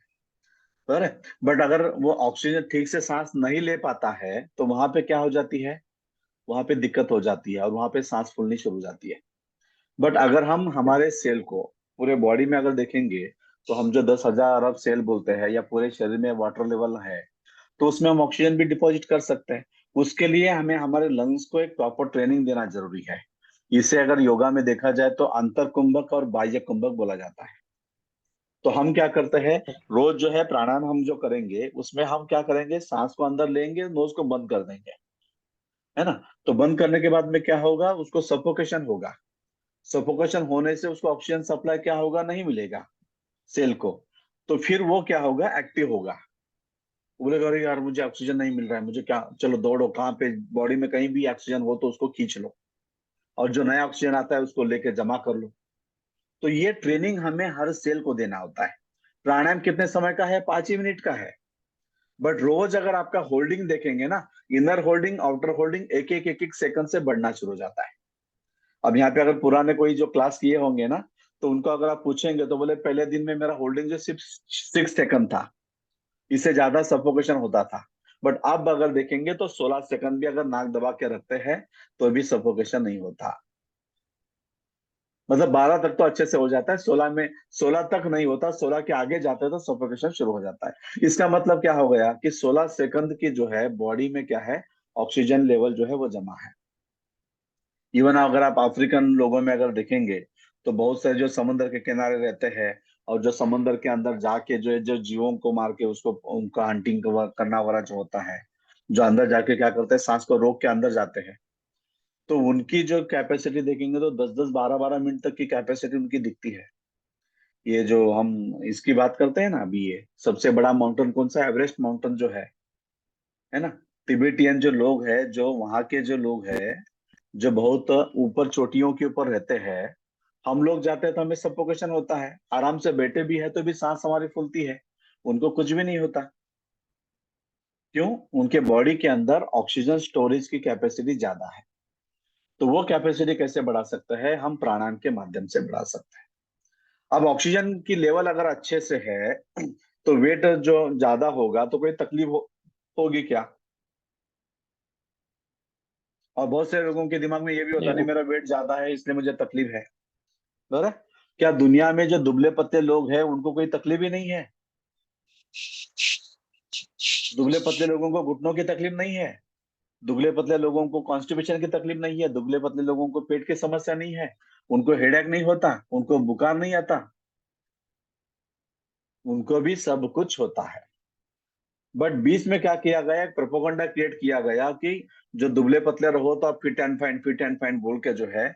[SPEAKER 1] पर बट अगर वो ऑक्सीजन ठीक से सांस नहीं ले पाता है तो वहां पे क्या हो जाती है? वहां पे दिक्कत हो जाती है और वहां पे सांस फूलनी शुरू हो जाती है। बट अगर हम हमारे सेल को पूरे बॉडी में अगर देखेंगे, तो हम जो 10,000 अरब सेल बोलते हैं या पूरे शरीर में वाटर लेवल है, तो उसमें हम ऑक्सीजन भी डिपॉजिट कर सकते हैं। उसके लिए हमें हमारे लंग्स को एक प्रॉपर ट्रेनिंग देना जरूरी है। इसे अगर योगा में देखा जाए तो अंतर कुंभक और बाह्य कुंभक बोला जाता है। तो हम क्या करते हैं, रोज जो है प्राणायाम हम जो करेंगे उसमें हम क्या करेंगे, सांस को अंदर लेंगे, नोज को बंद कर देंगे, है ना। तो बंद करने के बाद में क्या होगा, उसको सफोकेशन होगा। सफोकेशन होने से उसको ऑक्सीजन सप्लाई क्या होगा, नहीं मिलेगा सेल को। तो फिर वो क्या होगा, एक्टिव होगा। वो बोलेगा अरे यार मुझे ऑक्सीजन नहीं मिल रहा है, मुझे क्या, चलो दौड़ो, कहाँ पे बॉडी में कहीं भी ऑक्सीजन हो तो उसको खींच लो, और जो नया ऑक्सीजन आता है उसको लेके जमा कर लो। तो ये ट्रेनिंग हमें हर सेल को देना होता है। प्राणायाम कितने समय का है, 5 ही मिनट का है। बट रोज अगर आपका होल्डिंग देखेंगे ना, इनर होल्डिंग आउटर होल्डिंग एक एक सेकंड से बढ़ना शुरू हो जाता है। अब यहाँ पे अगर पुराने कोई जो क्लास किए होंगे ना, तो उनको अगर आप पूछेंगे तो बोले पहले दिन में मेरा होल्डिंग जो सिर्फ 6 सेकंड था, इससे ज्यादा सफोकेशन होता था। बट अब अगर देखेंगे तो 16 सेकंड भी अगर नाक दबा के रखते हैं तो भी सफोकेशन नहीं होता। मतलब 12 तक तो अच्छे से हो जाता है, 16 तक नहीं होता, 16 के आगे जाते हैं तो सफोकेशन शुरू हो जाता है। इसका मतलब क्या हो गया कि 16 सेकंड की जो है बॉडी में क्या है, ऑक्सीजन लेवल जो है वो जमा है। इवन अगर आप अफ्रीकन लोगों में अगर देखेंगे तो बहुत से जो समुद्र के किनारे रहते हैं और जो समुद्र के अंदर जाके जो है जो जीवों को मार के उसको उनका हंटिंग करना वगैरह जो होता है, जो अंदर जाके क्या करते हैं, सांस को रोक के अंदर जाते हैं, तो उनकी जो कैपेसिटी देखेंगे तो 10-10 12-12 मिनट तक की कैपेसिटी उनकी दिखती है। ये जो हम इसकी बात करते हैं ना, अभी ये सबसे बड़ा माउंटेन कौन सा है, एवरेस्ट माउंटेन जो है ना। तिबेटियन जो लोग हैं, जो वहाँ के जो लोग हैं, जो बहुत ऊपर चोटियों के ऊपर रहते हैं, हम लोग जाते हैं तो हमें सफोकेशन होता है, आराम से बैठे भी है तो भी सांस हमारी फूलती है, उनको कुछ भी नहीं होता। क्यों, उनके बॉडी के अंदर ऑक्सीजन स्टोरेज की कैपेसिटी ज्यादा है। तो वो कैपेसिटी कैसे बढ़ा सकते हैं, हम प्राणायाम के माध्यम से बढ़ा सकते हैं। अब ऑक्सीजन की लेवल अगर अच्छे से है तो वेट जो ज्यादा होगा तो कोई तकलीफ होगी क्या। और बहुत से लोगों के दिमाग में ये भी होता
[SPEAKER 2] नहीं
[SPEAKER 1] नहीं, मेरा वेट ज्यादा है इसलिए मुझे तकलीफ है। बराबर। क्या दुनिया में जो दुबले पतले लोग हैं उनको कोई तकलीफ ही नहीं है। दुबले पतले लोगों को घुटनों की तकलीफ नहीं है, दुबले पतले लोगों को कॉन्स्टिपेशन की तकलीफ नहीं है, दुबले पतले लोगों को पेट की समस्या नहीं है, उनको हेडेक नहीं होता, उनको बुखार नहीं आता, उनको भी सब कुछ होता है। बट बीच में क्या किया गया, एक प्रोपोगंडा क्रिएट किया गया कि जो दुबले पतले रहो तो आप फिट एंड फाइन बोल के जो है,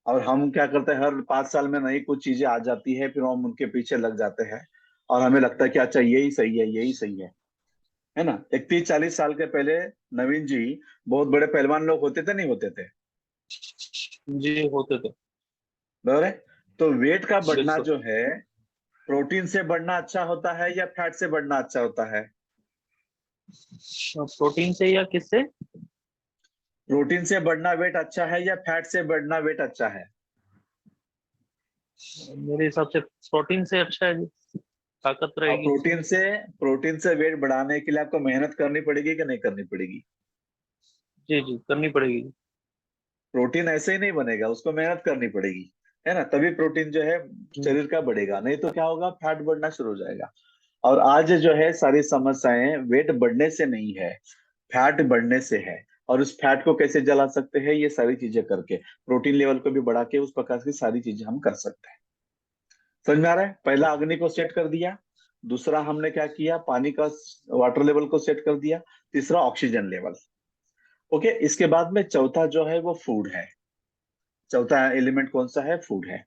[SPEAKER 1] और हम क्या करते हैं, हर 5 साल में नई कुछ चीजें आ जाती है, फिर हम उनके पीछे लग जाते हैं और हमें लगता है कि अच्छा यही सही है, यही सही है ना। 31-40 साल के पहले नवीन जी, बहुत बड़े पहलवान लोग होते थे, नहीं होते थे,
[SPEAKER 2] जी होते थे।
[SPEAKER 1] बराबर है। तो वेट का बढ़ना
[SPEAKER 2] बिल्कुल।
[SPEAKER 1] जो है, प्रोटीन से बढ़ना अच्छा होता है या फैट से बढ़ना अच्छा होता है।
[SPEAKER 2] प्रोटीन से या किससे?
[SPEAKER 1] प्रोटीन से बढ़ना वेट अच्छा है या फैट से बढ़ना वेट अच्छा है।
[SPEAKER 2] मेरे हिसाब से प्रोटीन से अच्छा है जी, ताकत
[SPEAKER 1] और
[SPEAKER 2] रहेगी।
[SPEAKER 1] प्रोटीन से वेट बढ़ाने के लिए आपको मेहनत करनी पड़ेगी कि नहीं करनी पड़ेगी।
[SPEAKER 2] जी जी करनी पड़ेगी।
[SPEAKER 1] प्रोटीन ऐसे ही नहीं बनेगा, उसको मेहनत करनी पड़ेगी, है ना, तभी प्रोटीन जो है
[SPEAKER 2] हम्म,
[SPEAKER 1] शरीर का बढ़ेगा, नहीं तो क्या होगा, फैट बढ़ना शुरू हो जाएगा। और आज जो है सारी समस्याएं वेट बढ़ने से नहीं है, फैट बढ़ने से है। और उस फैट को कैसे जला सकते हैं, ये सारी चीजें करके, प्रोटीन लेवल को भी बढ़ा के उस प्रकार की सारी चीजें हम कर सकते हैं। समझ में आ रहा है, पहला अग्नि को सेट कर दिया, दूसरा हमने क्या किया, पानी का वाटर लेवल को सेट कर दिया, तीसरा ऑक्सीजन लेवल। ओके, इसके बाद में चौथा जो है वो फूड है। चौथा एलिमेंट कौन सा है, फूड है।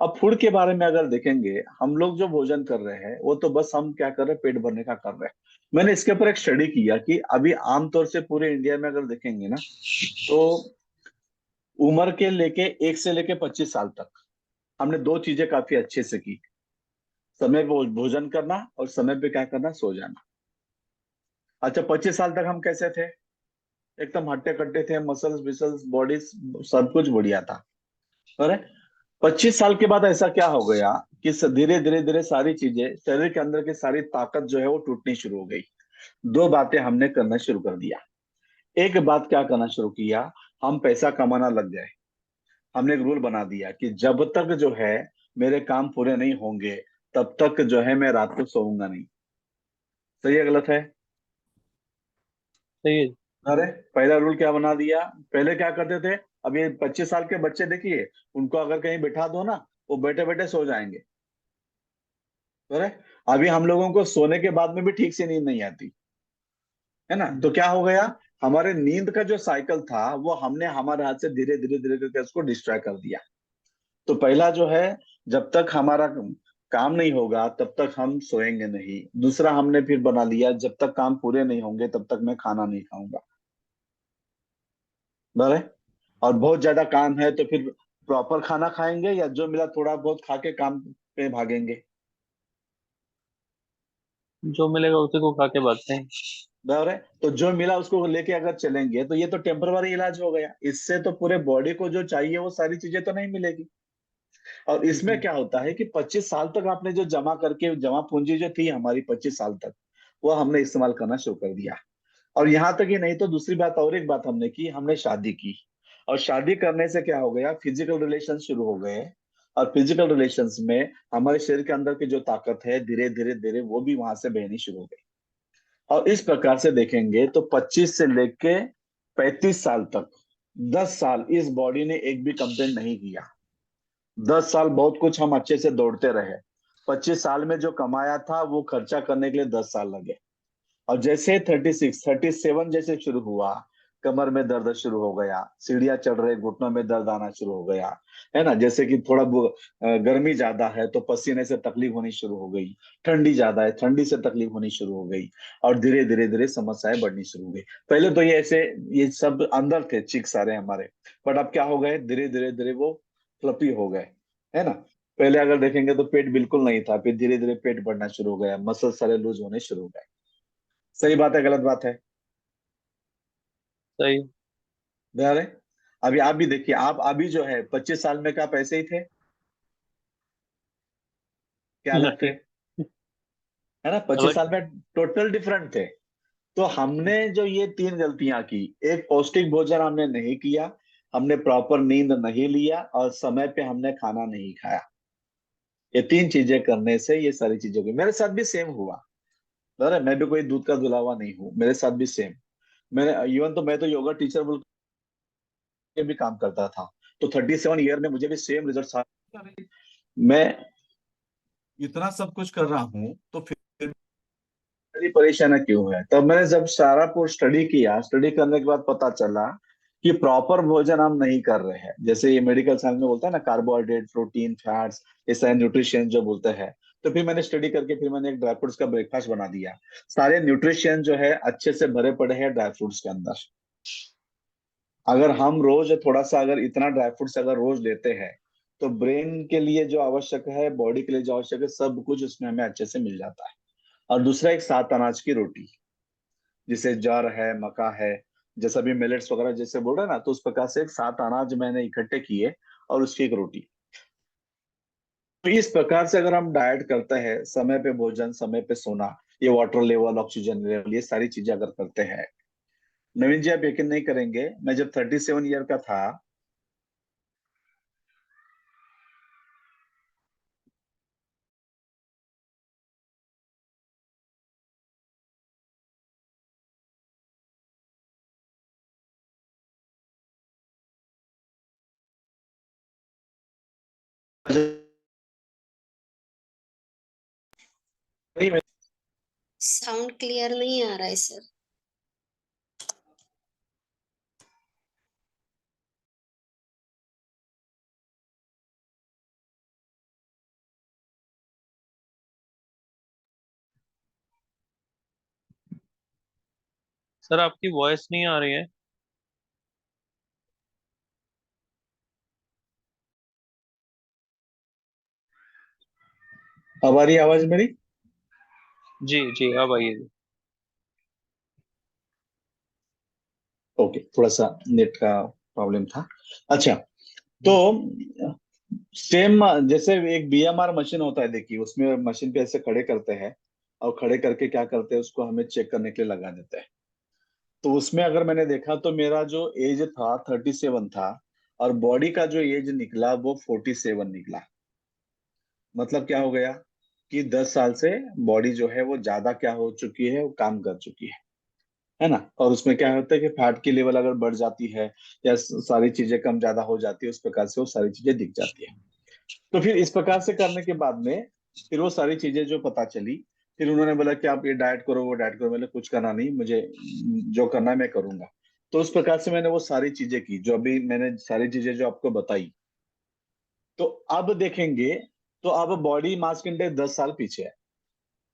[SPEAKER 1] अब फूड के बारे में अगर देखेंगे, हम लोग जो भोजन कर रहे हैं वो तो बस हम क्या कर रहे हैं, पेट भरने का कर रहे हैं। मैंने इसके ऊपर एक स्टडी किया कि अभी आमतौर से पूरे इंडिया में अगर देखेंगे ना, तो उम्र के लेके 1 से लेके 25 साल तक हमने दो चीजें काफी अच्छे से की, समय पे भोजन करना और समय पे क्या करना, सो जाना। अच्छा, 25 साल तक हम कैसे थे, एकदम हट्टे कट्टे थे, मसल्स बिसल्स बॉडी सब कुछ बढ़िया था। अरे 25 साल के बाद ऐसा क्या हो गया कि धीरे धीरे धीरे सारी चीजें, शरीर के अंदर की सारी ताकत जो है वो टूटनी शुरू हो गई। दो बातें हमने करना शुरू कर दिया। एक बात क्या करना शुरू किया, हम पैसा कमाना लग गए। हमने एक रूल बना दिया कि जब तक जो है मेरे काम पूरे नहीं होंगे, तब तक जो है मैं रात को सोऊंगा नहीं। सही है गलत है?
[SPEAKER 2] सही है।
[SPEAKER 1] अरे पहला रूल क्या बना दिया, पहले क्या करते थे, अब ये 25 साल के बच्चे देखिए, उनको अगर कहीं बैठा दो ना, वो बैठे बैठे सो जाएंगे। अरे अभी हम लोगों को सोने के बाद में भी ठीक से नींद नहीं आती है ना, तो क्या हो गया, हमारे नींद का जो साइकिल था वो हमने हमारे हाथ से धीरे धीरे धीरे करके उसको डिस्ट्रॉय कर दिया। तो पहला जो है, जब तक हमारा काम नहीं होगा तब तक हम सोएंगे नहीं। दूसरा हमने फिर बना लिया, जब तक काम पूरे नहीं होंगे तब तक मैं खाना नहीं खाऊंगा। बराबर। और बहुत ज्यादा काम है तो फिर प्रॉपर खाना खाएंगे या जो मिला थोड़ा बहुत खा के काम पे भागेंगे।
[SPEAKER 2] जो मिलेगा उसी को खा के भागते हैं।
[SPEAKER 1] बराबर है, तो जो मिला उसको लेके अगर चलेंगे तो ये तो टेम्पररी इलाज हो गया, इससे तो पूरे बॉडी को जो चाहिए वो सारी चीजें तो नहीं मिलेगी। और इसमें क्या होता है कि 25 साल तक आपने जो जमा करके, जमा पूंजी जो थी हमारी 25 साल तक, वो हमने इस्तेमाल करना शुरू कर दिया। और यहाँ तक ही नहीं, तो दूसरी बात, और एक बात हमने की, हमने शादी की। और शादी करने से क्या हो गया, फिजिकल रिलेशन शुरू हो गए। और फिजिकल रिलेशंस में हमारे शरीर के अंदर की जो ताकत है धीरे धीरे धीरे वो भी वहां से बहनी शुरू हो गई। और इस प्रकार से देखेंगे तो 25 से लेके 35 साल तक, 10 साल इस बॉडी ने एक भी कंप्लेंट नहीं किया। 10 साल बहुत कुछ हम अच्छे से दौड़ते रहे। 25 साल में जो कमाया था वो खर्चा करने के लिए 10 साल लगे। और जैसे 36 37 जैसे शुरू हुआ, कमर में दर्द शुरू हो गया, सीढ़ियां चढ़ रहे घुटनों में दर्द आना शुरू हो गया, है ना, जैसे कि थोड़ा गर्मी ज्यादा है तो पसीने से तकलीफ होनी शुरू हो गई, ठंडी ज्यादा है ठंडी से तकलीफ होनी शुरू हो गई, और धीरे धीरे धीरे समस्याएं बढ़नी शुरू हो गई। पहले तो ये ऐसे, ये सब अंदर थे चिक सारे हमारे, बट अब क्या हो गए, धीरे धीरे धीरे वो फ्लफी हो गए, है ना। पहले अगर देखेंगे तो पेट बिल्कुल नहीं था, फिर धीरे धीरे पेट बढ़ना शुरू हो गया, मसल सारे लूज होने शुरू हो गए। सही बात है गलत बात है?
[SPEAKER 2] सही।
[SPEAKER 1] बराबर है। अभी आप भी देखिए, आप अभी जो है 25 साल में का पैसे ही थे, क्या अलग थे,
[SPEAKER 2] नहीं।
[SPEAKER 1] है ना, पच्चीस
[SPEAKER 2] अलग।
[SPEAKER 1] साल में टोटल डिफरेंट थे। तो हमने जो ये तीन गलतियां की, एक पौष्टिक भोजन हमने नहीं किया, हमने प्रॉपर नींद नहीं लिया, और समय पे हमने खाना नहीं खाया। ये तीन चीजें करने से ये सारी चीजें हुई। मेरे साथ भी सेम हुआ। बराबर है? मैं भी कोई दूध का धुला नहीं हूँ, मेरे साथ भी सेम। मैंने इवन तो मैं तो योगा टीचर बोल के भी काम करता था, तो 37 ईयर में मुझे भी सेम रिजल्ट। मैं इतना सब कुछ कर रहा हूँ तो फिर मेरी परेशानी क्यों है? तब मैंने जब सारा पूरा स्टडी किया, स्टडी करने के बाद पता चला कि प्रॉपर भोजन हम नहीं कर रहे हैं। जैसे ये मेडिकल साइंस में बोलता है ना, कार्बोहाइड्रेट प्रोटीन फैट्स, ये सारे न्यूट्रिशन जो बोलते हैं। तो फिर मैंने स्टडी करके फिर मैंने एक ड्राई फ्रूट्स का ब्रेकफास्ट बना दिया। सारे न्यूट्रिशन जो है अच्छे से भरे पड़े हैं ड्राई फ्रूट्स के अंदर। अगर हम रोज थोड़ा सा, अगर इतना ड्राई फ्रूट्स अगर रोज लेते हैं, तो ब्रेन के लिए जो आवश्यक है, बॉडी के लिए जो आवश्यक है, सब कुछ उसमें हमें अच्छे से मिल जाता है। और दूसरा, एक 7 अनाज की रोटी, जिसे ज्वार है, मका है, जैसा भी मिलेट्स वगैरह जैसे बोल रहे हैं ना, तो उस प्रकार से एक 7 अनाज मैंने इकट्ठे किए और उसकी एक रोटी। तो इस प्रकार से अगर हम डाइट करते हैं, समय पे भोजन, समय पे सोना, ये वाटर लेवल, ऑक्सीजन लेवल, ये सारी चीजें अगर करते हैं। नवीन जी आप यकीन नहीं करेंगे, मैं जब 37 ईयर का था, नहीं,
[SPEAKER 4] साउंड क्लियर नहीं आ रहा है सर।
[SPEAKER 2] सर आपकी वॉइस नहीं आ रही है।
[SPEAKER 1] अब आ रही है आवाज मेरी?
[SPEAKER 2] जी जी अब आइए जी।
[SPEAKER 1] ओके, थोड़ा सा नेट का प्रॉब्लम था। अच्छा, तो सेम जैसे एक बीएमआर मशीन होता है, देखिए उसमें मशीन पे ऐसे खड़े करते हैं, और खड़े करके क्या करते हैं, उसको हमें चेक करने के लिए लगा देते हैं। तो उसमें अगर मैंने देखा तो मेरा जो एज था 37 था, और बॉडी का जो एज निकला वो 47 निकला। मतलब क्या हो गया, कि 10 साल से बॉडी जो है वो ज्यादा क्या हो चुकी है, वो काम कर चुकी है ना। और उसमें क्या होता है कि फैट की लेवल अगर बढ़ जाती है या सारी चीजें कम ज्यादा हो जाती है, उस प्रकार से वो सारी चीजें दिख जाती है। तो फिर इस प्रकार से करने के बाद में फिर वो सारी चीजें जो पता चली, फिर उन्होंने बोला कि आप ये डाइट करो, वो डाइट करो। मैंने कुछ करना नहीं, मुझे जो करना है मैं करूंगा। तो उस प्रकार से मैंने वो सारी चीजें की, जो अभी मैंने सारी चीजें जो आपको बताई। तो अब देखेंगे, तो अब बॉडी मास इंडेक्स 10 साल पीछे है।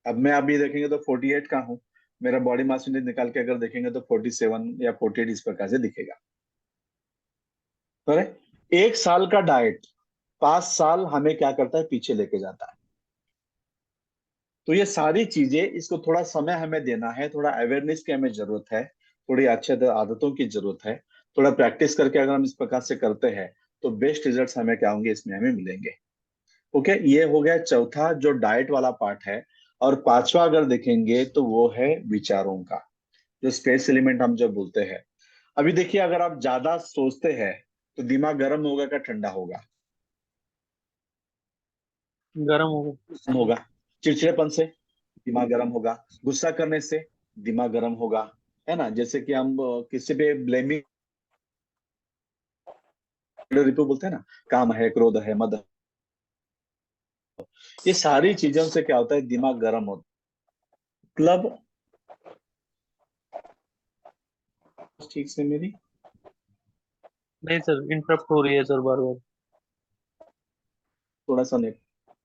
[SPEAKER 1] अब मैं अभी देखेंगे तो 48 का हूँ। मेरा बॉडी मास इंडेक्स निकाल के अगर देखेंगे तो 47 या 48 इस प्रकार से दिखेगा। पर 1 साल का डाइट 5 साल हमें क्या करता है, पीछे लेके जाता है। तो ये सारी चीजें, इसको थोड़ा समय हमें देना है, थोड़ा अवेयरनेस की हमें जरूरत है, थोड़ी अच्छे आदतों की जरूरत है। थोड़ा प्रैक्टिस करके अगर हम इस प्रकार से करते हैं तो बेस्ट रिजल्ट्स हमें क्या होंगे, इसमें हमें मिलेंगे। ओके, ये हो गया चौथा जो डाइट वाला पार्ट है। और पांचवा अगर देखेंगे तो वो है विचारों का, जो स्पेस एलिमेंट हम जब बोलते हैं। अभी देखिए, अगर आप ज्यादा सोचते हैं तो दिमाग गर्म होगा क्या ठंडा होगा?
[SPEAKER 2] गर्म हो गया।
[SPEAKER 1] गर्म होगा। चिड़चिड़ेपन से दिमाग गर्म होगा, गुस्सा करने से दिमाग गर्म होगा, है ना। जैसे कि हम किसी पे ब्लेमिंग रिपो बोलते हैं ना, काम है, क्रोध है, मद है। ये सारी चीजों से क्या होता है, दिमाग गर्म होता है। मतलब ठीक से मेरी
[SPEAKER 2] नहीं सर, इंटरप्ट हो रही है सर बार बार।
[SPEAKER 1] थोड़ा सा नेट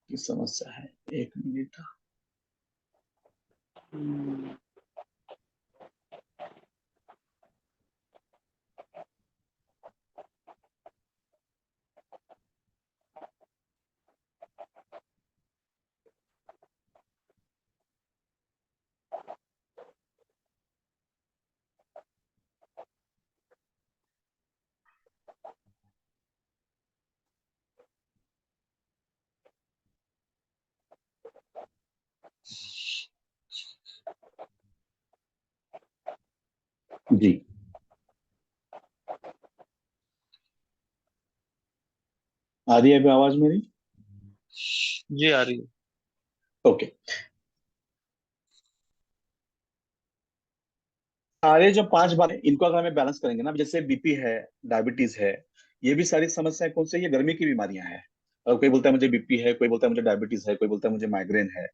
[SPEAKER 1] की समस्या है, 1 मिनट। जी, आ रही है अभी आवाज मेरी?
[SPEAKER 2] जी आ रही है।
[SPEAKER 1] ओके। सारे जो 5 बार हैं, इनको अगर हमें बैलेंस करेंगे ना, जैसे बीपी है, डायबिटीज है, ये भी सारी समस्याएं कौन सी है, ये गर्मी की बीमारियां हैं। और कोई बोलता है मुझे बीपी है, कोई बोलता है मुझे डायबिटीज है, कोई बोलता है मुझे माइग्रेन है।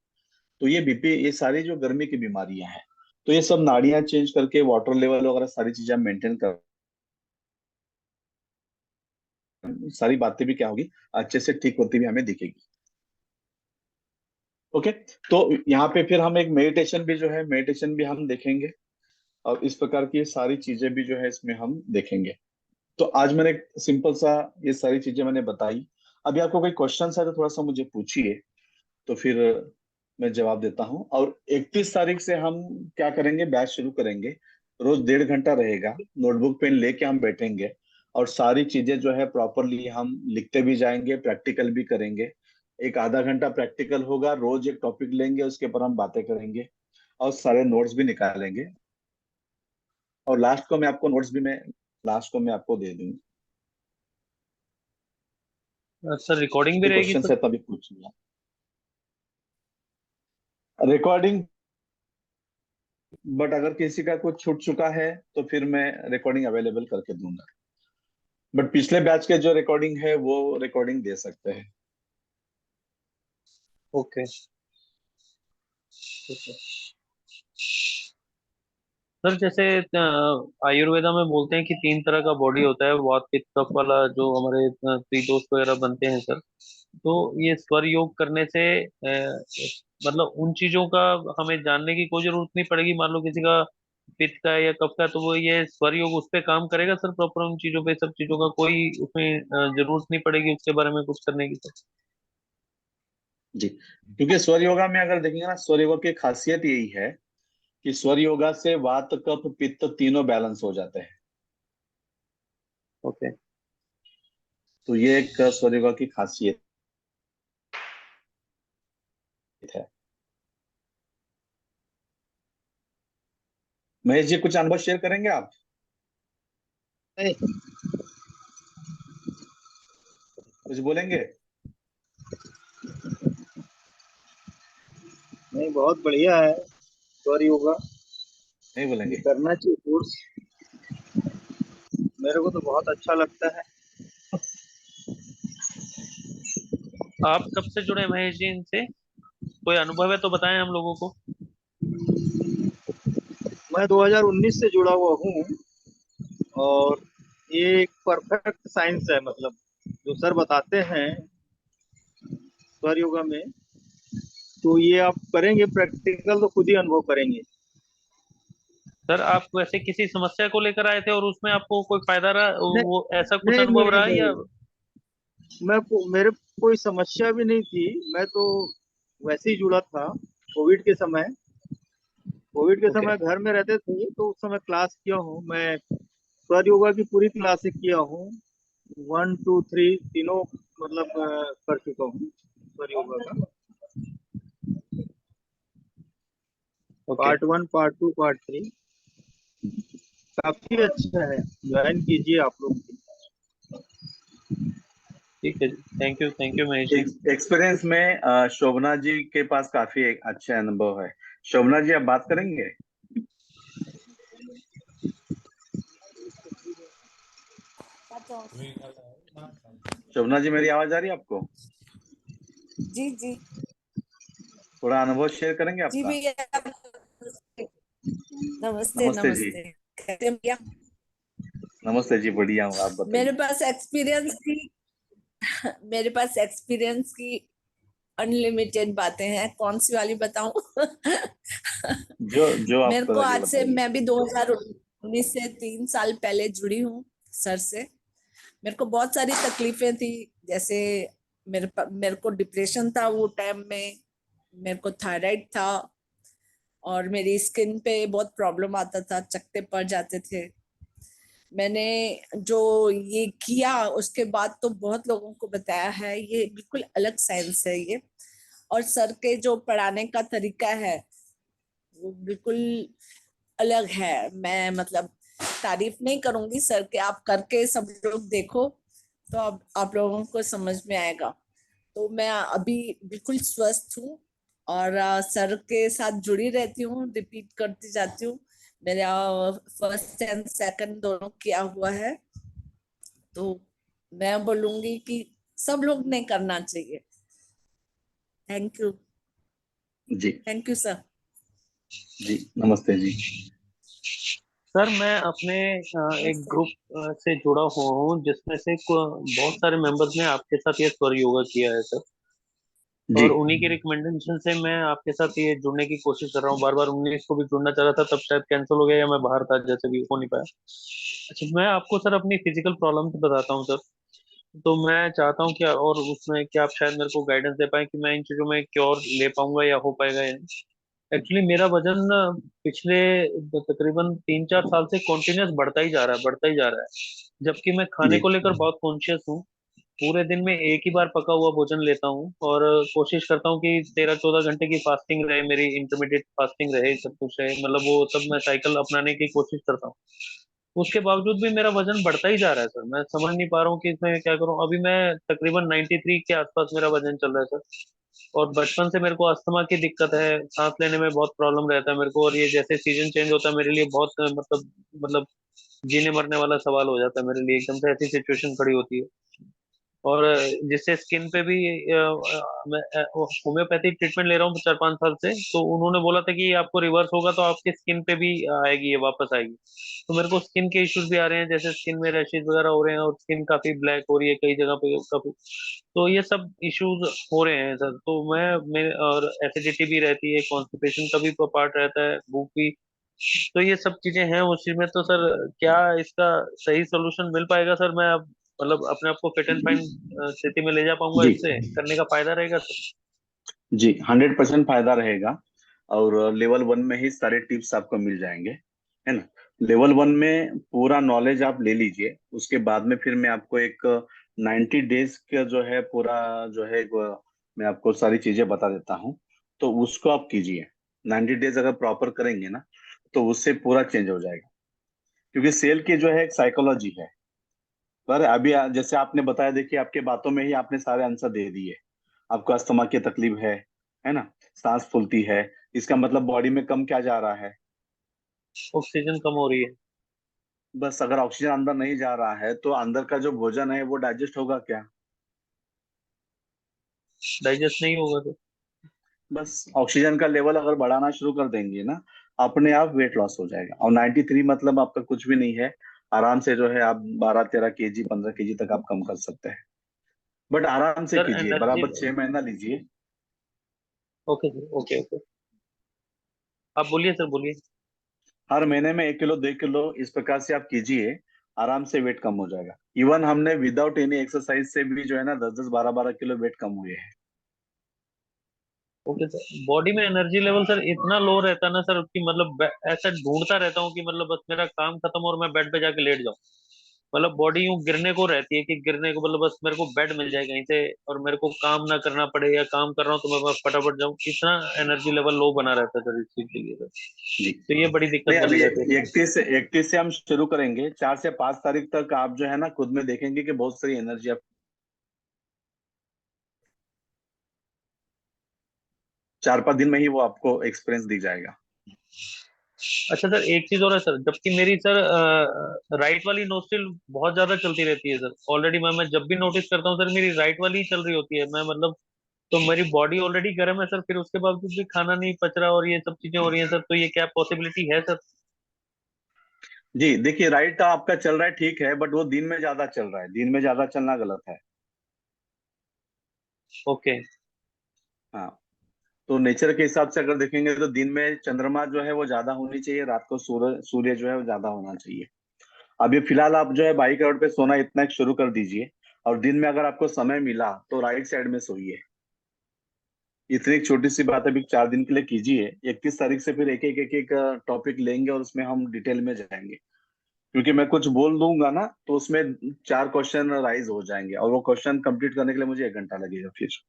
[SPEAKER 1] तो ये बीपी, ये सारी जो गर्मी की बीमारियां हैं। तो ये सब नाड़ियां चेंज करके वाटर लेवल वगैरह सारी चीजें मेंटेन कर, सारी बातें भी क्या होगी, अच्छे से ठीक होती हुई हमें दिखेगी। ओके। तो यहाँ पे फिर हम एक मेडिटेशन भी जो है, मेडिटेशन भी हम देखेंगे। और इस प्रकार की ये सारी चीजें भी जो है इसमें हम देखेंगे। तो आज मैंने एक सिंपल सा ये सारी चीजें मैंने बताई। अभी आपको कोई क्वेश्चन है तो थोड़ा सा मुझे पूछिए, तो फिर मैं जवाब देता हूँ। और 31 तारीख से हम क्या करेंगे, बैच शुरू करेंगे। रोज 1.5 घंटा रहेगा, नोटबुक पेन लेके हम बैठेंगे। और सारी चीजें जो है प्रॉपरली हम लिखते भी जाएंगे, प्रैक्टिकल भी करेंगे। एक आधा घंटा प्रैक्टिकल होगा, रोज एक टॉपिक लेंगे, उसके ऊपर हम बातें करेंगे। और सारे नोट्स भी निकालेंगे। और लास्ट को मैं आपको नोट्स भी मैं लास्ट को मैं आपको दे दूंगी।
[SPEAKER 2] सर रिकॉर्डिंग भी
[SPEAKER 1] कोई
[SPEAKER 2] रहेगी
[SPEAKER 1] क्वेश्चन
[SPEAKER 2] सर?
[SPEAKER 1] है तभी पूछिए। रिकॉर्डिंग, बट अगर किसी का कुछ छूट चुका है तो फिर मैं रिकॉर्डिंग अवेलेबल करके दूंगा। बट पिछले बैच के जो रिकॉर्डिंग है वो रिकॉर्डिंग दे सकते हैं।
[SPEAKER 2] ओके। ठीक है। सर जैसे आयुर्वेदा में बोलते हैं कि 3 तरह का बॉडी होता है, वात पित्त कफ वाला, जो हमारे त्रिदोष वगैरह बनते हैं सर। तो ये स्वर योग करने से मतलब उन चीजों का हमें जानने की कोई जरूरत नहीं पड़ेगी। मान लो किसी का पित्त का है या कफ का है, तो वो ये स्वर योग उस पे काम करेगा सर प्रॉपर? उन चीजों पे, सब चीजों का कोई उसमें जरूरत नहीं पड़ेगी उसके बारे में कुछ करने की सर?
[SPEAKER 1] जी, क्योंकि स्वर योगा में अगर देखेंगे ना, स्वर योगा की खासियत यही है कि स्वर योगा से वात कफ पित्त तीनों बैलेंस हो जाते हैं।
[SPEAKER 2] ओके।
[SPEAKER 1] तो ये एक स्वर योगा की खासियत है। महेश जी, कुछ अनुभव शेयर करेंगे आप? कुछ बोलेंगे?
[SPEAKER 5] नहीं, बहुत बढ़िया है स्वर योगा।
[SPEAKER 1] नहीं बोलेंगे?
[SPEAKER 5] करना चाहिए कोर्स। मेरे को तो बहुत अच्छा लगता है।
[SPEAKER 2] आप कब से जुड़े महेश जी इनसे? कोई अनुभव है तो बताएं हम लोगों को।
[SPEAKER 5] मैं 2019 से जुड़ा हुआ हूँ। और ये एक परफेक्ट साइंस है, मतलब जो सर बताते हैं स्वर योगा में, तो ये आप करेंगे प्रैक्टिकल तो खुद ही अनुभव करेंगे।
[SPEAKER 2] सर आप वैसे किसी समस्या को लेकर आए थे और उसमें आपको कोई फायदा रहा,
[SPEAKER 5] नहीं
[SPEAKER 2] वो ऐसा कुछ
[SPEAKER 5] नहीं
[SPEAKER 2] अनुभव
[SPEAKER 5] नहीं
[SPEAKER 2] रहा या?
[SPEAKER 5] नहीं, मेरे कोई समस्या भी नहीं थी। मैं तो वैसे ही जुड़ा था कोविड के समय। कोविड के
[SPEAKER 2] ओके।
[SPEAKER 5] समय घर में रहते थे तो उस समय क्लास किया हूँ मैं। स्वर योगा की पूरी क्लासेस किया हूँ। 1 2 3 तीनों मतलब कर चुका हूँ स्वर योगा का।
[SPEAKER 2] ओके।
[SPEAKER 5] पार्ट 1 पार्ट 2 पार्ट 3 काफी अच्छा है। ज्वाइन कीजिए आप लोग भी।
[SPEAKER 2] ठीक है जी, thank you Mahesh ji.
[SPEAKER 1] Experience में शोभना जी के पास काफी एक अच्छे अनुभव है। शोभना जी, आप बात करेंगे? शोभना जी, मेरी आवाज आ रही है आपको?
[SPEAKER 6] जी जी
[SPEAKER 1] थोड़ा अनुभव शेयर करेंगे
[SPEAKER 6] जी
[SPEAKER 1] आपका?
[SPEAKER 6] भैया। नमस्ते
[SPEAKER 1] नमस्ते जी।
[SPEAKER 6] नमस्ते। कैसे हैं भैया?
[SPEAKER 1] नमस्ते जी, बढ़िया हूँ, आप
[SPEAKER 6] मेरे
[SPEAKER 1] बताइए।
[SPEAKER 6] पास एक्सपीरियंस की मेरे पास एक्सपीरियंस की अनलिमिटेड बातें हैं। कौन सी वाली बताऊं?
[SPEAKER 1] जो जो
[SPEAKER 6] मेरे
[SPEAKER 1] आपको
[SPEAKER 6] को
[SPEAKER 1] लगे
[SPEAKER 6] आज से
[SPEAKER 1] बताइए।
[SPEAKER 6] मैं भी 2019 से 3 साल पहले जुड़ी हूँ सर से। मेरे को बहुत सारी तकलीफें थी। जैसे मेरे को डिप्रेशन था वो टाइम में। मेरे को थायराइड था और मेरी स्किन पे बहुत प्रॉब्लम आता था, चकत्ते पड़ जाते थे। मैंने जो ये किया उसके बाद तो बहुत लोगों को बताया है, ये बिल्कुल अलग साइंस है ये। और सर के जो पढ़ाने का तरीका है वो बिल्कुल अलग है। मैं मतलब तारीफ नहीं करूंगी सर के, आप करके सब लोग देखो तो अब आप लोगों को समझ में आएगा। तो मैं अभी बिल्कुल स्वस्थ हूँ और सर के साथ जुड़ी रहती हूँ, रिपीट करती जाती हूँ। मेरा फर्स्ट एंड सेकंड दोनों किया हुआ है। तो मैं बोलूंगी कि सब लोग ने करना चाहिए। Thank you.
[SPEAKER 1] जी।
[SPEAKER 6] Thank you sir.
[SPEAKER 1] जी, नमस्ते जी।
[SPEAKER 2] सर मैं अपने एक ग्रुप से जुड़ा हुआ हूँ जिसमें से बहुत सारे मेंबर्स ने आपके साथ ये स्वर योगा किया है सर।
[SPEAKER 1] जी।
[SPEAKER 2] और उन्हीं की रिकमेंडेशन से मैं आपके साथ ये जुड़ने की कोशिश कर रहा हूँ। बार बार 19 को भी जुड़ना चाह रहा था, तब शायद कैंसिल हो गया या मैं बाहर था, जैसे भी हो नहीं पाया। अच्छा, मैं आपको सर अपनी फिजिकल प्रॉब्लम बताता हूँ सर। तो मैं चाहता हूँ कि और उसमें क्या आप शायद मेरे को गाइडेंस दे पाए कि मैं इन चीज़ों में क्योर ले पाऊंगा या हो पाएगा या नहीं। एक्चुअली मेरा वजन पिछले तकरीबन 3 4 साल से कॉन्टिन्यूस बढ़ता ही जा रहा है, बढ़ता ही जा रहा है। जबकि मैं खाने
[SPEAKER 1] जी।
[SPEAKER 2] को लेकर बहुत कॉन्शियस हूँ। पूरे दिन में एक ही बार पका हुआ भोजन लेता हूँ और कोशिश करता हूँ कि 13 14 घंटे की फास्टिंग रहे, मेरी इंटरमीडिएट फास्टिंग रहे, सब कुछ रहे, मतलब वो सब मैं साइकिल अपनाने की कोशिश करता हूँ। उसके बावजूद भी मेरा वजन बढ़ता ही जा रहा है सर। मैं समझ नहीं पा रहा हूँ कि इसमें क्या करूँ। अभी मैं तकरीबन 93 के आसपास मेरा वजन चल रहा है सर। और बचपन से मेरे को अस्थमा की दिक्कत है, सांस लेने में बहुत प्रॉब्लम रहता है मेरे को। और ये जैसे सीजन चेंज होता है मेरे लिए बहुत मतलब जीने मरने वाला सवाल हो जाता है मेरे लिए, एकदम से ऐसी सिचुएशन खड़ी होती है। और जिससे स्किन पे भी मैं होम्योपैथी ट्रीटमेंट ले रहा हूँ 4 5 साल से। तो उन्होंने बोला था कि ये आपको रिवर्स होगा तो आपके स्किन पे भी आएगी, ये वापस आएगी। तो मेरे को स्किन के इश्यूज भी आ रहे हैं, जैसे स्किन में रैशेज वगैरह हो रहे हैं और स्किन काफी ब्लैक हो रही है कई जगह पे काफी। तो ये सब इश्यूज हो रहे हैं सर। तो मैं और एसिडिटी भी रहती है, कॉन्स्टिपेशन का भी पार्ट रहता है, भूख भी। तो ये सब चीजें हैं उस चीज में। तो सर क्या इसका सही सोल्यूशन मिल पाएगा सर? मैं अब मतलब अपने आप को फिट एंड फाइन स्थिति में ले जा पाऊंगा?
[SPEAKER 1] जी।
[SPEAKER 2] इससे करने का फायदा रहेगा सर?
[SPEAKER 1] जी, 100% फायदा रहेगा। और लेवल 1 में ही सारे टिप्स आपको मिल जाएंगे, है ना। लेवल 1 में पूरा नॉलेज आप ले लीजिए, उसके बाद में फिर मैं आपको एक 90 डेज का जो है पूरा जो है मैं आपको सारी चीजें बता देता हूँ। तो उसको आप कीजिए। 90 डेज अगर प्रॉपर करेंगे ना, तो उससे पूरा चेंज हो जाएगा। क्योंकि सेल की जो है एक साइकोलॉजी है। पर अभी जैसे आपने बताया, देखिए आपके बातों में ही आपने सारे आंसर दे दिए। आपको अस्थमा की तकलीफ है ना। सांस फूलती है, इसका मतलब बॉडी में कम क्या जा रहा है?
[SPEAKER 2] ऑक्सीजन कम हो रही है।
[SPEAKER 1] बस अगर ऑक्सीजन अंदर नहीं जा रहा है तो अंदर का जो भोजन है वो डाइजेस्ट होगा क्या?
[SPEAKER 2] डाइजेस्ट नहीं होगा तो।
[SPEAKER 1] बस ऑक्सीजन का लेवल अगर बढ़ाना शुरू कर देंगे ना, अपने आप वेट लॉस हो जाएगा। और 93 मतलब आपका कुछ भी नहीं है, आराम से जो है आप 12-13 kg 15 kg तक आप कम कर सकते हैं। बट आराम से
[SPEAKER 2] सर
[SPEAKER 1] कीजिए,
[SPEAKER 2] एनर्जी।
[SPEAKER 1] बराबर 6 महीना लीजिए।
[SPEAKER 2] Okay sir, okay okay. आप बोलिए सर, बोलिए।
[SPEAKER 1] हर महीने में 1 किलो 2 किलो इस प्रकार से आप कीजिए, आराम से वेट कम हो जाएगा। इवन हमने विदाउट एनी एक्सरसाइज से भी जो है ना 10-10 12-12 किलो वेट कम हुए हैं।
[SPEAKER 2] ओके सर, बॉडी में एनर्जी लेवल सर इतना लो रहता है ना सर कि मतलब ऐसा ढूंढता रहता हूँ कि मतलब बस मेरा काम खत्म हो और मैं बेड पे जाके लेट जाऊं। मतलब बॉडी यूं गिरने को रहती है कि गिरने को मतलब बस मेरे को बेड मिल जाए कहीं से और मेरे को काम ना करना पड़े, या काम कर रहा हूँ तो मैं बस फटाफट जाऊं। इतना एनर्जी लेवल लो बना रहता है सर इस चीज के लिए सर।
[SPEAKER 1] जी।
[SPEAKER 2] तो ये बड़ी
[SPEAKER 1] नहीं,
[SPEAKER 2] दिक्कत बनी
[SPEAKER 1] अभी
[SPEAKER 2] रहती है।
[SPEAKER 1] 31 से हम शुरू करेंगे। 4 से 5 तारीख तक आप जो है ना खुद में देखेंगे कि बहुत सारी एनर्जी आप 4-5 दिन में ही वो आपको एक्सपीरियंस दिख जाएगा।
[SPEAKER 2] अच्छा सर, एक चीज और है सर, जबकि मेरी सर राइट वाली नोस्ट्रिल बहुत ज्यादा चलती रहती है सर। ऑलरेडी मैं जब भी नोटिस करता हूँ सर मेरी राइट वाली ही चल रही होती है। मैं मतलब तो मेरी बॉडी ऑलरेडी गर्म है सर, फिर उसके बावजूद भी खाना नहीं पच रहा और ये सब चीजें हो रही हैं सर। तो ये क्या पॉसिबिलिटी है सर?
[SPEAKER 1] जी देखिए, राइट आपका चल रहा है ठीक है, बट वो दिन में ज्यादा चल रहा है। दिन में ज्यादा चलना गलत है।
[SPEAKER 2] ओके।
[SPEAKER 1] हाँ, तो नेचर के हिसाब से अगर देखेंगे तो दिन में चंद्रमा जो है वो ज्यादा होनी चाहिए, रात को सूर्य सूर्य जो है वो ज्यादा होना चाहिए। अभी फिलहाल आप जो है बाई करवट पे सोना इतना एक शुरू कर दीजिए, और दिन में अगर आपको समय मिला तो राइट साइड में सोइए। इतनी एक छोटी सी बात अभी 4 दिन के लिए कीजिए। 31 तारीख से फिर एक एक टॉपिक लेंगे और उसमें हम डिटेल में जाएंगे। क्योंकि मैं कुछ बोल दूंगा ना तो उसमें 4 क्वेश्चन राइज हो जाएंगे, और वो क्वेश्चन कंप्लीट करने के लिए मुझे 1 घंटा लगेगा फिर।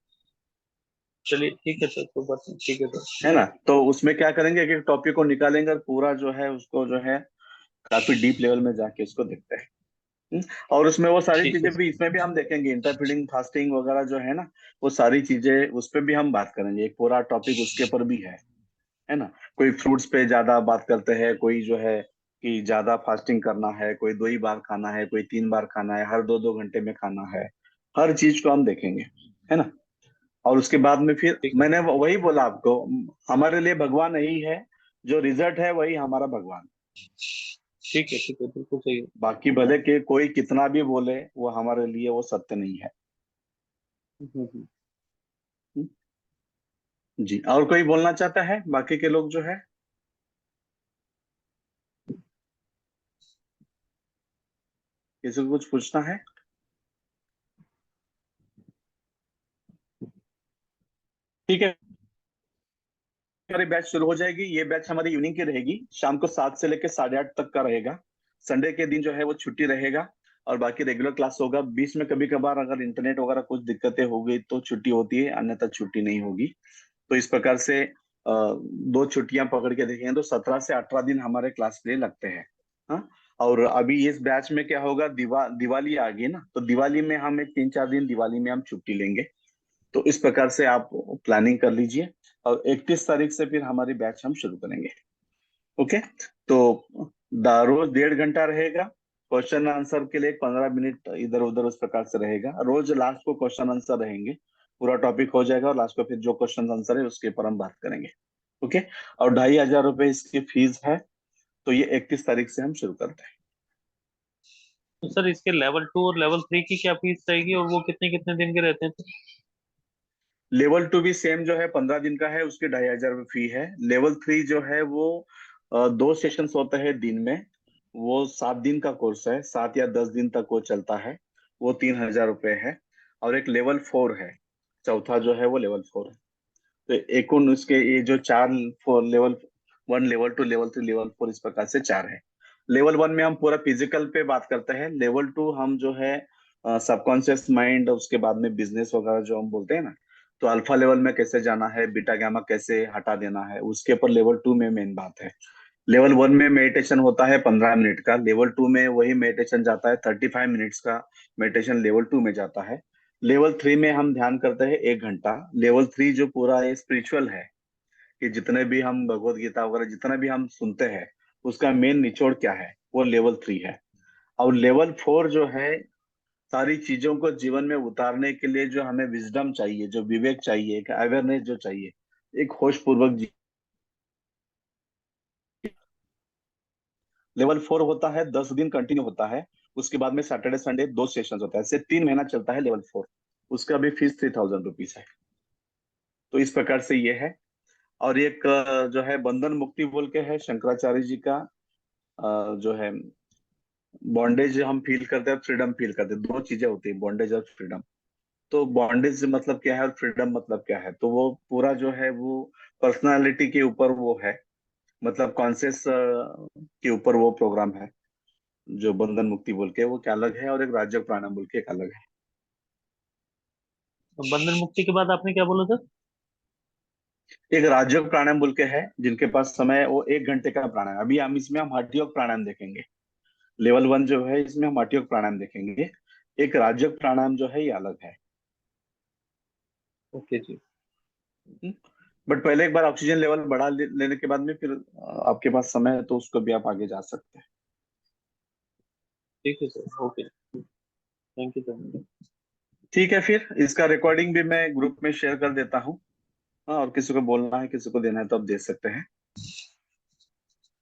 [SPEAKER 2] चलिए ठीक है सर, कोई बात नहीं, ठीक है सर।
[SPEAKER 1] है ना? तो उसमें क्या करेंगे, एक एक टॉपिक को निकालेंगे और पूरा जो है उसको जो है काफी डीप लेवल में जाके उसको देखते हैं। हम्म? और उसमें वो सारी
[SPEAKER 2] ठीक है
[SPEAKER 1] चीजें
[SPEAKER 2] सर।
[SPEAKER 1] भी इसमें भी हम देखेंगे, इंटरफीडिंग फास्टिंग वगैरह जो है ना, वो सारी चीजें उस पर भी हम बात करेंगे। एक पूरा टॉपिक उसके ऊपर भी है ना? कोई फ्रूट्स पे ज्यादा बात करते हैं, कोई जो है कि ज्यादा फास्टिंग करना है, कोई 2 ही बार खाना है, कोई 3 बार खाना है, हर 2-2 घंटे में खाना है। हर चीज को हम देखेंगे, है ना? और उसके बाद में फिर
[SPEAKER 2] ठीक है।
[SPEAKER 1] मैंने वही बोला आपको, हमारे लिए भगवान यही है, जो रिजल्ट है वही हमारा भगवान।
[SPEAKER 2] ठीक है, बिल्कुल सही है।
[SPEAKER 1] बाकी भले के कोई कितना भी बोले, वो हमारे लिए वो सत्य नहीं है।
[SPEAKER 2] हम्म।
[SPEAKER 1] हम्म? जी, और कोई बोलना चाहता है बाकी के लोग जो है? किसी को कुछ पूछना है? ठीक है, हमारी बैच शुरू हो जाएगी। ये बैच हमारी इवनिंग की रहेगी, शाम को 7 से लेकर 8:30 तक का रहेगा। संडे के दिन जो है वो छुट्टी रहेगा, और बाकी रेगुलर क्लास होगा। बीच में कभी कभार अगर इंटरनेट वगैरह कुछ दिक्कतें हो गई तो छुट्टी होती है, अन्यथा छुट्टी नहीं होगी। तो इस प्रकार से 2 छुट्टियां पकड़ के देखें तो 17 से 18 दिन हमारे क्लास के लिए लगते हैं। हाँ, और अभी इस बैच में क्या होगा, दिवाली आ गई ना, तो दिवाली में हम एक 3-4 दिन दिवाली में हम छुट्टी लेंगे। तो इस प्रकार से आप प्लानिंग कर लीजिए, और 31 तारीख से फिर हमारी बैच हम शुरू करेंगे। ओके, तो रोज 1.5 घंटा रहेगा। क्वेश्चन आंसर के लिए 15 मिनट इधर उधर उस प्रकार से रहेगा। रोज लास्ट को क्वेश्चन आंसर रहेंगे, पूरा टॉपिक हो जाएगा और लास्ट को फिर जो क्वेश्चन आंसर है उसके ऊपर हम बात करेंगे। ओके, और 2,500 रुपये इसकी फीस है। तो ये 31 तारीख से हम शुरू करते हैं।
[SPEAKER 2] तो सर इसके लेवल 2 और लेवल 3 की क्या फीस रहेगी, और वो कितने कितने दिन के रहते हैं सर?
[SPEAKER 1] लेवल 2 भी सेम जो है 15 दिन का है, उसकी 2,500 रुपये फी है। लेवल 3 जो है वो 2 सेशंस होते हैं दिन में। वो 7 दिन का कोर्स है, 7 या 10 दिन तक वो चलता है। वो 3,000 रुपये है। और एक लेवल 4 है, चौथा जो है वो लेवल 4 है। तो एक उन उसके ये जो 4 लेवल 1 लेवल 2 लेवल 3 लेवल 4 इस प्रकार से 4 है। लेवल 1 में हम पूरा फिजिकल पे बात करते हैं। लेवल 2 हम जो है सबकॉन्शियस माइंड, उसके बाद में बिजनेस वगैरह जो हम बोलते हैं ना, तो अल्फा लेवल में कैसे जाना है, बीटा गामा कैसे हटा देना है, उसके ऊपर लेवल 2 में मेन बात है। लेवल 1 में मेडिटेशन होता है 15 मिनट का, लेवल 2 में वही मेडिटेशन जाता है 35 मिनट्स का। मेडिटेशन लेवल 2 में जाता है। लेवल 3 में हम ध्यान करते हैं 1 घंटा। लेवल 3 जो पूरा ये स्पिरिचुअल है, कि जितने भी हम भगवत गीता वगैरह जितना भी हम सुनते हैं उसका मेन निचोड़ क्या है, वो लेवल 3 है। और लेवल 4 जो है, सारी चीजों को जीवन में उतारने के लिए जो हमें विजडम चाहिए, जो विवेक चाहिए, एक अवेयरनेस जो चाहिए, एक होश पूर्वक। लेवल 4 होता है 10 दिन कंटिन्यू होता है, उसके बाद में सैटरडे संडे 2 सेशन होता है, ऐसे 3 महीना चलता है लेवल 4। उसका भी फीस 3000 रुपीज है। तो इस प्रकार से ये है। और एक जो है बंधन मुक्ति बोल के है शंकराचार्य जी का, जो है बॉन्डेज हम फील करते हैं, फ्रीडम फील करते हैं, दो चीजें होती है, बॉन्डेज और फ्रीडम। तो बॉन्डेज मतलब क्या है और फ्रीडम मतलब क्या है, तो वो पूरा जो है वो पर्सनालिटी के ऊपर वो है, मतलब कॉन्शियस के ऊपर वो प्रोग्राम है। जो बंधन मुक्ति बोल के वो क्या अलग है, और एक राज्य प्राणायाम बोल के एक अलग है।
[SPEAKER 2] बंधन मुक्ति के बाद आपने क्या बोला सर?
[SPEAKER 1] एक राज्य प्राणायाम बोल के है, जिनके पास समय है, वो 1 घंटे का प्राणायाम। अभी हम इसमें हम हठ योग प्राणायाम देखेंगे। लेवल 1 जो है इसमें हम हठ योग प्राणायाम देखेंगे। एक राज्य प्राणायाम जो है ये अलग है।
[SPEAKER 2] Okay ji.
[SPEAKER 1] बट पहले एक बार ऑक्सीजन लेवल बढ़ा लेने के बाद में फिर आपके पास समय है तो उसको भी आप आगे जा सकते हैं।
[SPEAKER 2] ठीक है sir, okay, thank you sir.
[SPEAKER 1] ठीक है, फिर इसका रिकॉर्डिंग भी मैं ग्रुप में शेयर कर देता हूँ। हाँ, और किसी को बोलना है, किसी को देना है तो आप दे सकते हैं।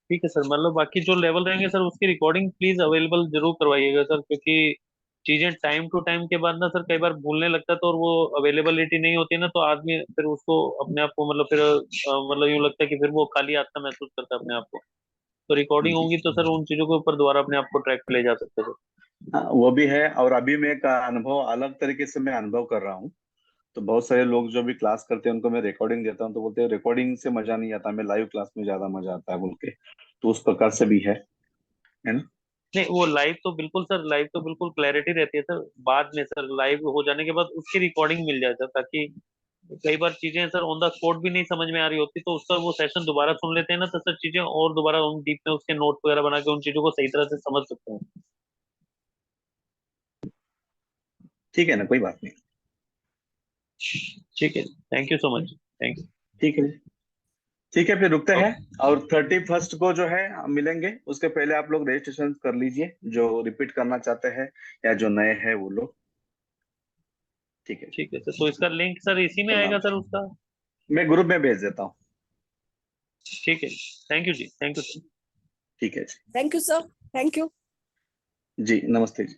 [SPEAKER 2] ठीक है सर, मतलब बाकी जो लेवल रहेंगे सर उसकी रिकॉर्डिंग प्लीज अवेलेबल जरूर करवाइएगा सर, क्योंकि चीजें टाइम टू टाइम के बाद ना सर कई बार भूलने लगता है, तो और वो अवेलेबिलिटी नहीं होती है ना, तो आदमी फिर उसको अपने आप को मतलब फिर मतलब यूं लगता है कि फिर वो खाली हाथ का महसूस करता है अपने आप को। तो रिकॉर्डिंग
[SPEAKER 1] जी।
[SPEAKER 2] होगी तो सर उन चीजों के ऊपर दोबारा अपने आप को ट्रैक पे ले जा सकते हैं सर।
[SPEAKER 1] हाँ, वो भी है। और अभी मैं एक अनुभव अलग तरीके से मैं अनुभव कर रहा हूँ। तो बहुत सारे लोग जो भी क्लास करते हैं उनको मैं रिकॉर्डिंग देता हूँ, तो बोलते हैं रिकॉर्डिंग से मजा नहीं आता, मैं लाइव क्लास में ज्यादा मजा आता है बोल के। तो उस प्रकार से भी है ना।
[SPEAKER 2] नहीं, वो लाइव तो बिल्कुल सर, लाइव तो बिल्कुल क्लैरिटी रहती है सर। बाद में सर लाइव हो जाने के बाद उसकी रिकॉर्डिंग मिल जाए सर, ताकि कई बार चीजें सर ऑन द स्पॉट भी नहीं समझ में आ रही होती, तो उसका वो सेशन दोबारा सुन लेते हैं ना, तो सर चीजें और दोबारा उन डीप में उसके नोट वगैरह बना के उन चीजों को सही तरह से समझ सकते हैं।
[SPEAKER 1] ठीक है ना, कोई बात नहीं।
[SPEAKER 2] ठीक है, thank you so much, thank you.
[SPEAKER 1] ठीक है, ठीक है, फिर रुकते हैं।
[SPEAKER 2] ओके।
[SPEAKER 1] और 31 को जो है हम मिलेंगे, उसके पहले आप लोग रजिस्ट्रेशन कर लीजिए, जो रिपीट करना चाहते हैं या जो नए हैं वो लोग। ठीक है जी।
[SPEAKER 2] ठीक है सर, तो इसका लिंक सर इसी में
[SPEAKER 1] प्रणाम
[SPEAKER 2] आएगा
[SPEAKER 1] जी।
[SPEAKER 2] सर उसका?
[SPEAKER 1] मैं ग्रुप में भेज देता हूँ।
[SPEAKER 2] ठीक है, थैंक यू जी, थैंक यू सर।
[SPEAKER 1] ठीक है जी।
[SPEAKER 6] Thank you sir, thank you.
[SPEAKER 1] जी नमस्ते जी।